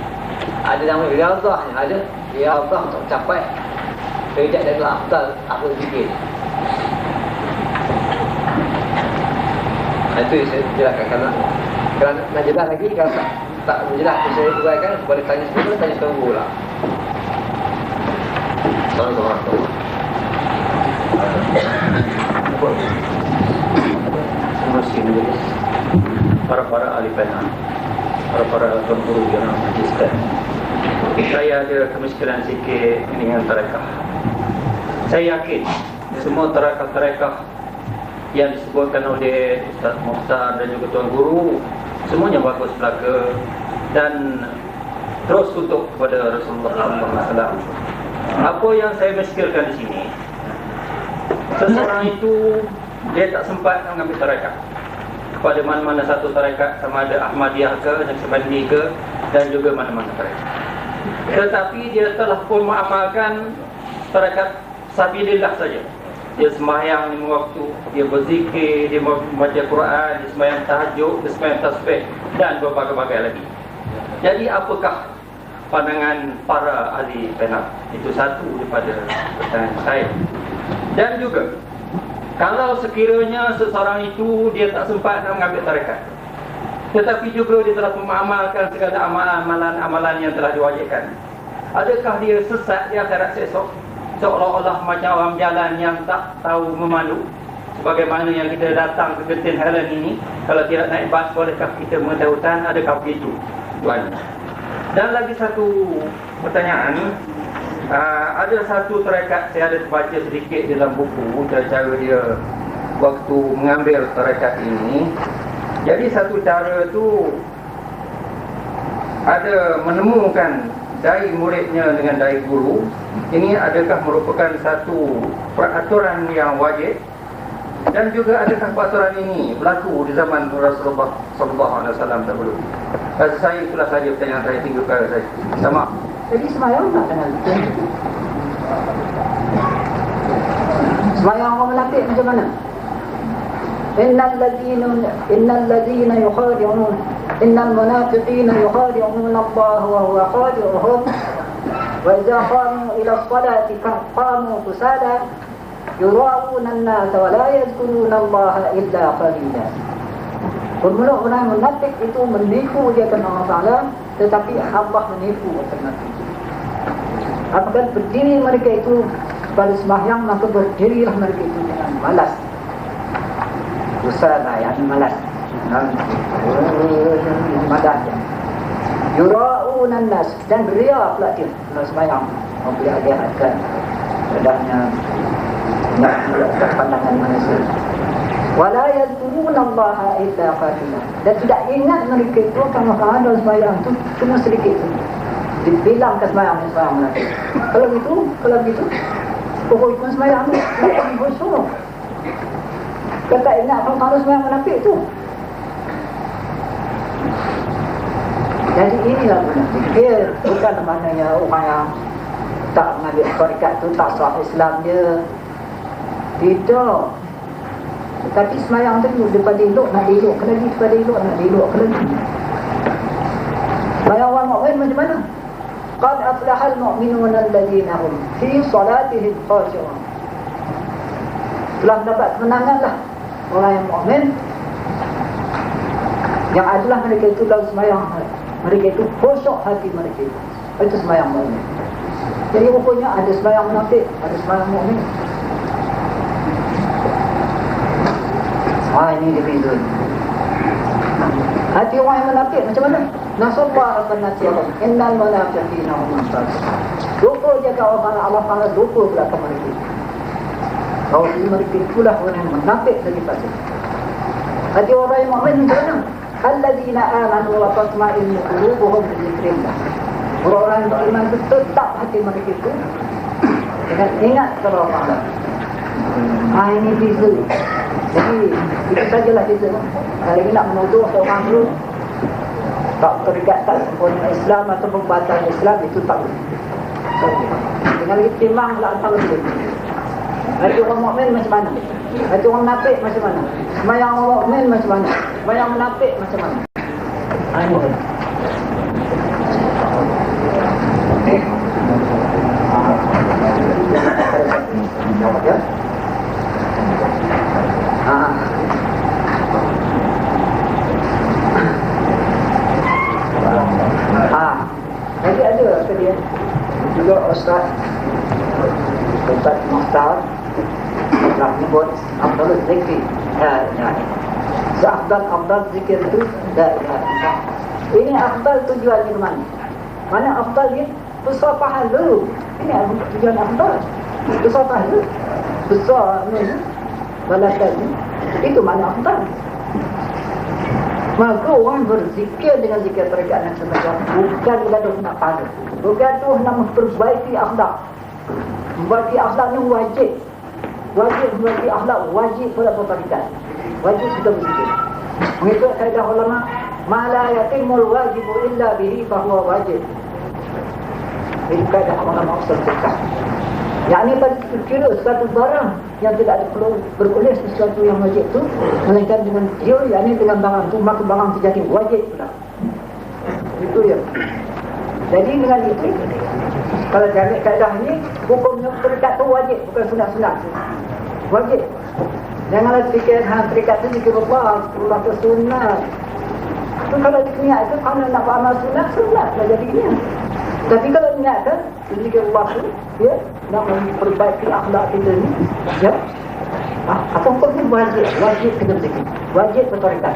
Ada nama riyadhahnya, ada riyadhah untuk capai kerja dan afdal apa zikir. Itu yang saya jelaskan karena nak jelas lagi kalau tak jelas tu saya uraikan boleh tanya sebelum tanya sekarang pula. Assalamualaikum. Para ahli pena, para tuan guru yang magister. Saya ada kemiskinan sikit dengan tarekah. Saya yakin semua tarekah yang disebutkan oleh Ustaz Mukhtar dan juga tuan guru semuanya bagus belaka dan terus kutuk kepada Rasulullah SAW. Apa yang saya miskilkan di sini, seseorang itu dia tak sempat mengambil tarekat kepada mana-mana satu tarekat, sama ada Ahmadiyah ke, Naqsabandi ke, dan juga mana-mana tarekat. Tetapi dia telah pun mengamalkan tarekat sabilillah saja. Dia sembahyang 5 waktu, dia berzikir, dia membaca Quran, dia sembahyang tahajud, dia sembahyang tasbih dan berbagai-bagai lagi. Jadi apakah pandangan para ahli pena? Itu satu daripada pertanyaan saya. Dan juga kalau sekiranya seseorang itu dia tak sempat nak mengambil tarekat, tetapi juga dia telah mengamalkan segala amalan-amalan yang telah diwajibkan, adakah dia sesat di akhirat esok? Seolah-olah macam orang jalan yang tak tahu memandu, sebagaimana yang kita datang ke Genting Highland ini, kalau tidak naik bas bolehkah kita mengetahui hutan? Adakah begitu, Tuan? Dan lagi satu pertanyaan, ada satu tarekat saya ada baca sedikit dalam buku cara dia waktu mengambil tarekat ini. Jadi satu cara tu ada menemukan dai muridnya dengan dai guru. Ini adakah merupakan satu peraturan yang wajib? Dan juga adakah peraturan ini berlaku di zaman Rasulullah SAW dahulu? Rasa saya itulah saja pertanyaan saya, 3 perkara saja. Sama. Jadi semayang tak dengan itu? Semayang orang melapik macam mana? Innal ladhina yukhadi'un innal munafiqina yukhadi'un Allah wa huwa khadi'uhum wa idza qamu ila as-salati qamu kusala yura'una an-nas wa la yadhkuruna Allah illa qalila. Bermula orang munafik itu menipu dia dengan Allah Ta'ala, tetapi Allah menipu orang munafik. Apabila berdiri mereka itu pada sembahyang, maka berdirilah mereka itu dengan malas. Usah yang malas. Madahnya. Yura'unan nas, dan ria pula dia dalam sembahyang. Apabila dia akan adanya nak pandangan manusia. Wala yadhkuruna Allah illa qalila. Dan tidak ingat mereka itu kalau ada sembahyang itu cuma sedikit saja. Dibilang ke sembahyang nanti. Kalau begitu, pokok pun sembahyang ni bukan khusyuk. Kata ingat kalau sembahyang munafik tu. Jadi inilah munafik. Dia bukan maknanya orang yang tak mengambil tarekat tu tak sah Islam dia. Tidak. Tapi sembahyang tu daripada elok nak elok ke lagi, daripada elok nak elok ke lagi. Sembahyang orang mukmin macam mana? Qad aflahal mu'minuna alladhina hum fi salatihim khashi'un. Telah mendapat kemenangan lah orang yang mukmin, yang adalah mereka itu dalam sembahyang mereka itu khusyuk hati mereka itu. Itu sembahyang mukmin. Jadi rupanya ada sembahyang munafik, ada sembahyang mukmin. Ini dia beza. Hati orang yang munafik macam mana? Nasallahu akan nasihum innal munafiqina hum al-fasiqun. Lupa jaga orang Allah Ta'ala, lupa belakang mereka. Kalau mereka itulah orang yang munafik lagi fasik. Hati orang yang mukmin macam mana? Alladzina amanu wa tatma'innu qulubuhum bi dzikrillah. Orang-orang yang beriman itu tetap hati mereka itu dengan ingat kepada Allah Ta'ala. Ini beza. Jadi itu sajalah beza. Kalau nak menuduh orang tu tak terikat, tak sempurna Islam atau pembatal Islam, itu tak boleh. Dengan itimang lah antara itu. Hati orang mukmin macam mana? Hati orang munafik macam mana? Sembahyang orang mukmin macam mana? Sembahyang munafik macam mana? Ini. Jawab ya. juga Ustaz Muhtar telah menyebut afdal zikir la ilaha illallah. Afdal zikir itu la ilaha illallah. Ini afdal tujuannya ke mana? Mana afdal ni? Bersafahan dulu. Ini tujuan afdal. Bersafahan dulu. Besar ni balasan ni. Itu mana afdal. Maka orang berzikir dengan zikir tarikat dan sebagainya bukan gaduh nak pada, bukan tu nak memperbaiki akhlak. Memperbaiki akhlak ni wajib memperbaiki akhlak wajib pada tarikat. Wajib kita berzikir. Mengikut kaedah ulama, ma la yatimul wajibu illa bihi fahuwa wajib. Ini kaedah ulama usul fiqh. Yang ini pada kira satu barang yang tidak ada perlu beroleh sesuatu yang wajib itu, melainkan dengan dia, yang ini dengan barang itu, maka barang itu jadi wajib pula. Itu ya. Jadi dengan itu, kalau jalan kaedah ini, hukumnya terikat itu wajib, bukan sunat-sunat. Wajib. Janganlah fikir terikat itu zikir Allah ke sunat. Itu kalau niat itu, kalau nak beramal sunat lah jadinya. Tapi kalau niatkan zikir Allah itu, ya, nak memperbaiki akhlak kita ni, ya, apa-apa pun wajib kita berzikir, wajib bertarikat,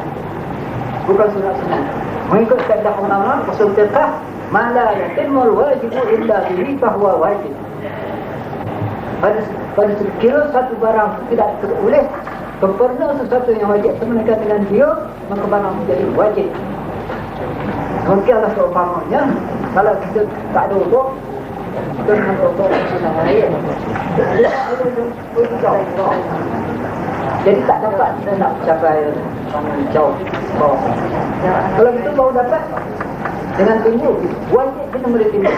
bukan sunat-sunat. Mengikut kaedah ulama usul fiqh, ma la yatimul wajibu illa bihi fahuwa wajib. Pada sekiranya satu barang tidak teroleh sempurna sesuatu yang wajib sebenarnya dengan dia, maka barang menjadi wajib. Mungkinlah seumpamanya kalau kita tak ada uduk, kita dengan uduk sunat air, jadi tak dapat kita nak capai jauh bawah. Kalau itu baru dapat dengan timbul, wajib kita boleh timbul.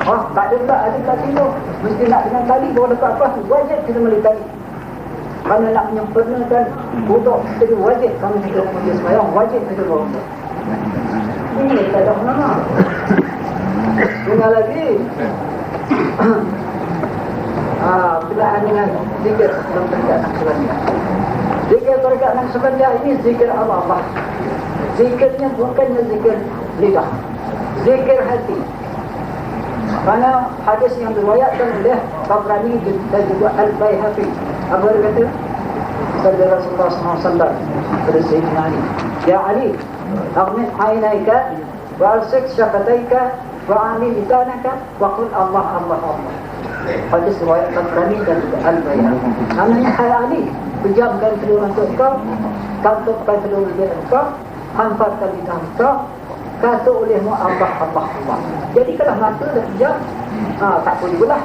Oh, tak ada pula, ada tak timbul, mesti nak dengan tali baru dapat apa, wajib kita boleh tali. Kalau nak menyempurnakan uduk kita wajib, kalau kita punya sembahyang wajib kita bawa uduk. Ini tak ada nama. Dengar lagi. Berkenaan dengan zikir dalam tarikat Naqsyabandiyah. Zikir tarikat Naqsyabandiyah ini zikir Allah. Zikirnya bukannya zikir lidah, zikir hati. Kerana hadis yang diriwayatkan oleh Tabrani dan juga Al-Baihaqi, apa dia kata? Sabda Rasulullah SAW kepada Sayyidina Ali, Ya Ali, أغمض عينيك وألصق شفتيك وأعمل لسانك وقل الله الله الله. Hadis riwayat Tabrani dan Al-Baihaqi. Namanya hai Ali, pejamkan kedua mata engkau, kantupkan kedua bibir engkau, hamparkan lidah engkau, kata olehmu Allah Allah Allah. Jadi kalau mata dah pejam, tak boleh belah.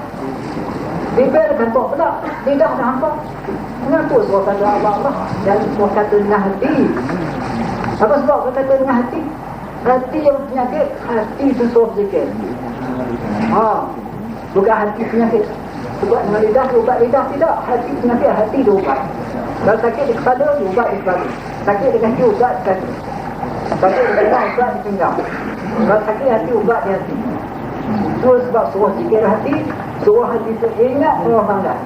Bibir kantuk pula, lidah dah hampar. Mengapa sebab kata Allah Allah dan sebab kata dengan hati? Apa sebab kata dengan hati? Hati yang penyakit, hati itu suruh zikir. Bukan hati penyakit. Sebab dengan lidah, ubat lidah tidak. Hati penyakit, hati dia ubat. Kalau sakit di kepala, ubat di kepala. Sakit di kaki, ubat di kaki. Sakit di pinggang, ubat di pinggang. Kalau sakit hati, ubat di hati. Itu sebab suruh zikir hati, suruh hati itu ingat orang pandai.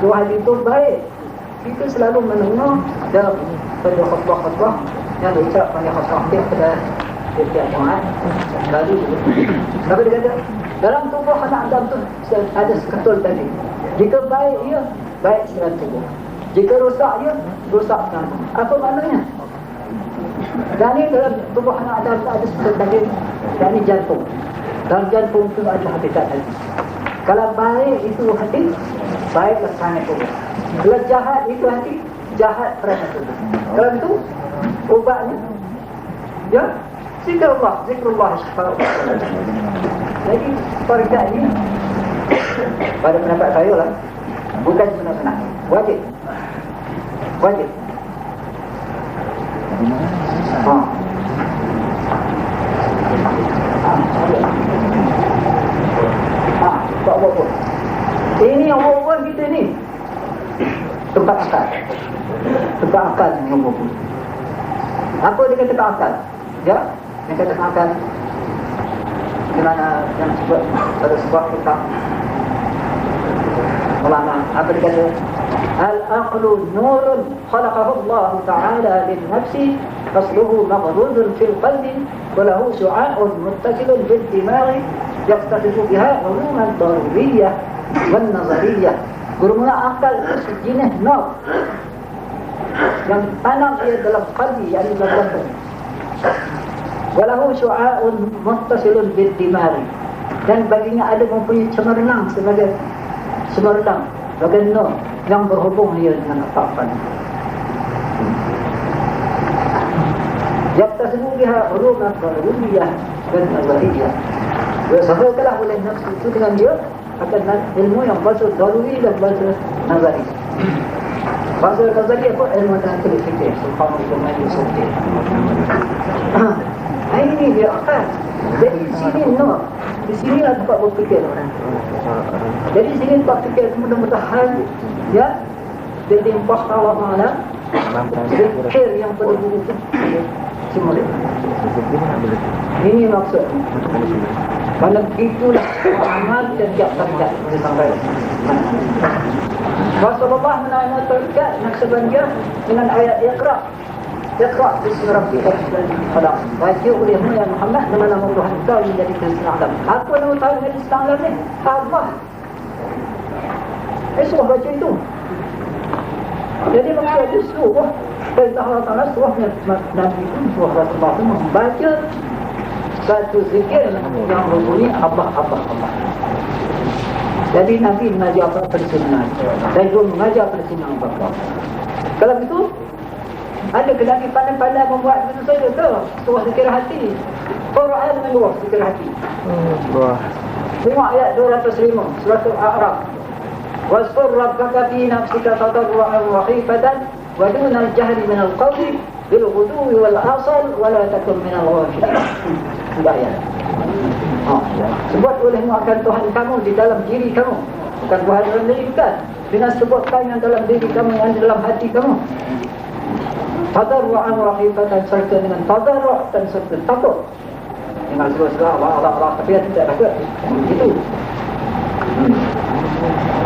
Suruh hati itu baik. Kita selalu mendengar dalam pada khutbah-khutbah yang diucapkan oleh khutbah pada setiap Jumaat. Lalu apa dia kata? Dalam tubuh anak Adam tu ada seketul tadi. Jika baik ia, baik dalam tubuh. Jika rosak ia, rosak dalam tubuh. Apa maknanya? Dan ini dalam tubuh anak Adam tu ada seketul tadi. Dan ini jantung. Dalam jantung tu ada habitat tadi. Kalau baik itu hati, baik kerana tubuh. Kalau jahat itu hati, jahat kerana tubuh. Kalau itu ubatnya, ya, zikrullah, zikrullah syifa. Jadi tarikat ini pada pendapat saya lah, bukan senang-senang, wajib, wajib. Tak apa-apa. Ini yang orang kita ni tempat akal. Tempat akal yang nombor pun. Apa dia kata akal? Ya, dia kata akal. Dimana yang sebut pada sebuah kitab ulama, apa dia kata? Al-aqlu nurun khalaqahu Allah Ta'ala lin-nafsi fasluhu maghruzun fil qalbi wa lahu su'a'un muttasilun bil dimaghi يقتضي بها علوم الضرورية والنظرية. Bermula akal sejenis nur yang tanam ia dalam qalbi, yang dalam batin. Walahu syu'a'un muttasilun bid-dimari, dan baginya ada mempunyai cemerlang sebagai cemerlang, sebagai nur yang berhubung ia dengan otak. Yaqtasimu biha ulum al-daruriyah dan nazariyah. Disahkan oleh nafsu itu dengan dia akan ilmu yang bersifat daruri dan bersifat nazari. Bersifat nazari apa? Ilmu tentang fikir. Subhanallah Yusufir. Ini dia akal. Jadi sini nur. Di sini lah tempat berfikir orang. Jadi sini tempat fikir mudah-mudahan ya dilimpah Allah Taala fikir yang perlu semua. Ini maksud. Kalau itulah amal dan tak sampai. Rasulullah menamakan naksaban dia dengan ayat Iqra. Iqra bismi rabbika alladhi khalaq. Baca olehmu ya Muhammad dengan nama Tuhan kau yang jadi Islam. Apa nama Tuhan yang Islam ni? Allah. Esok baca itu. Jadi maksud itu surah Perintah Allah Ta'ala surah Nabi itu surah Rasulullah itu membaca satu zikir yang berbunyi Allah. Jadi Nabi mengajar persinan dan juga mengajar persinan Allah. Kalau begitu ada lagi pandai-pandai membuat begitu saja ke surah zikir hati. Quran dengan luar zikir hati. Tengok ayat 205 surah Al-A'raf. Wasfur rabbaka fi nafsika tadarru'an wa khifatan wa duna al-jahri min al-qawli bil ghuduwi wal asal wa la takun min al-ghafilin. Ayat. Sebut olehmu akan Tuhan kamu di dalam diri kamu, bukan Tuhan dalam diri, bukan. Dengan sebutkan yang dalam diri kamu, yang dalam hati kamu. Tadarru'an wa khifatan, serta dengan tadarru' dan serta takut. Dengan segala Allah tapi tidak takut. Itu.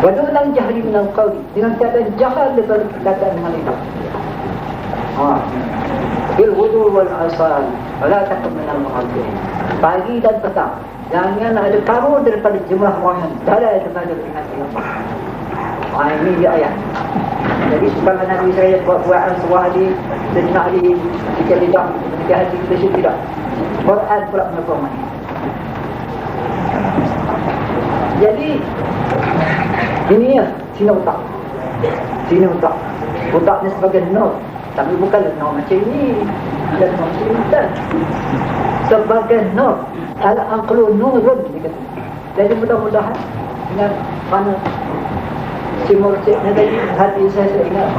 Wadunan jahri minal qawli, dengan keadaan jahal daripada perkataan mereka. Bil wudu wal asal, wala takun minal mu'adzim. Pagi dan petang, jangan ada kamu daripada jumlah orang yang dalai daripada peringatan Allah. Ini dia ayat. Jadi supaya Nabi saya buat-buatan sebuah hadis, Sayyidina Ali jika tidak menikah hati kita tidak. Quran pula menyokong ini. Jadi ini ya, sini otak. Sini otak. Otaknya sebagai nur, tapi bukanlah nur macam ini. Dan nur macam ini kan. Sebagai nur, al-aqlu nurun. Jadi mudah-mudahan dengan mana si mursyidnya tadi, hati saya ingat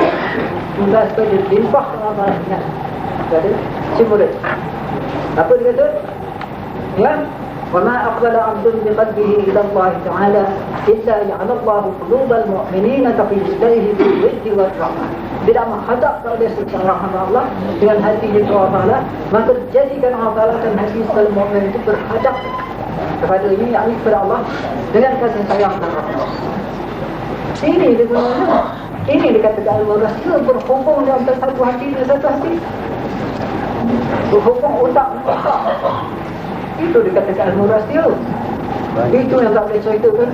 mudah sekali limpah Allah ingat. Jadi si murid apa dia kata? Ya, وما أقبل عبد بقلبه إلى الله تعالى إلا جعل الله قلوب المؤمنين تقيده بالود والرحمة. Bila menghadap kepada seseorang Allah dengan hati kepada Allah Taala, maka jadikan Allah Taala dan hati seorang mukmin itu berhadap kepada ini, yakni kepada Allah dengan kasih sayang dan rahmat. Ini digunakan. Ini dikatakan al-rahsia berhubung dalam satu hati dengan satu hati. Berhubung otak dengan otak. Itu dikatakan al-rahsia. Itu yang tak boleh ceritakan.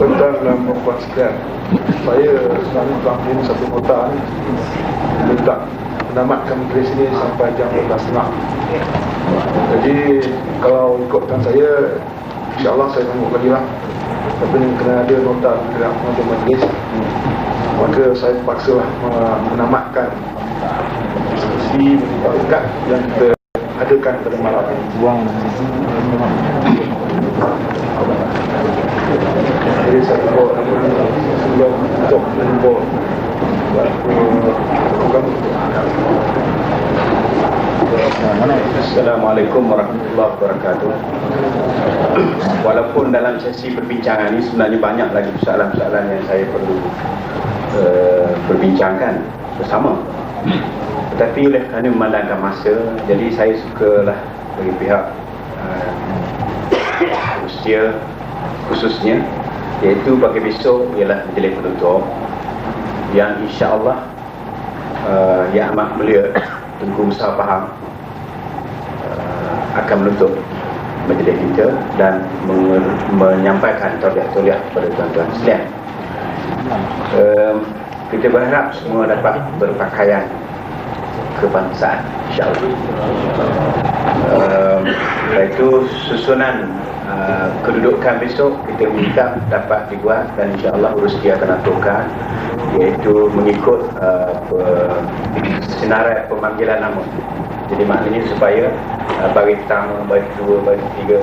Tentang dalam membuatkan saya selalu bangun satu kota ni minta menamatkan dari sini sampai jam 12.30. Jadi kalau ikutkan saya, insyaAllah saya sanggup lagi lah. Tapi kena ada nota gerak untuk majlis, maka saya terpaksa menamatkan sesi dekat yang kita adakan pada malam ini. Jadi saya bawa sebelum untuk membuat program. Assalamualaikum warahmatullahi wabarakatuh. Walaupun dalam sesi perbincangan ini sebenarnya banyak lagi persoalan-persoalan yang saya perlu perbincangkan bersama, tetapi oleh kerana memandangkan masa, jadi saya sukalah bagi pihak usia khususnya, iaitu bagi besok ialah majlis penutup. yang insya-Allah yang amat mulia Tengku Besar Pahang akan menutup majlis kita dan menyampaikan tauliah-tauliah kepada tuan-tuan sekalian. Kita berharap semua dapat berpakaian kebangsaan, insya-Allah. Itu susunan kedudukan besok kita minta dapat dibuat dan insya-Allah rezeki akan aturkan, iaitu mengikut senarai pemanggilan nama. Jadi maknanya supaya bagi pertama, bagi kedua, bagi ketiga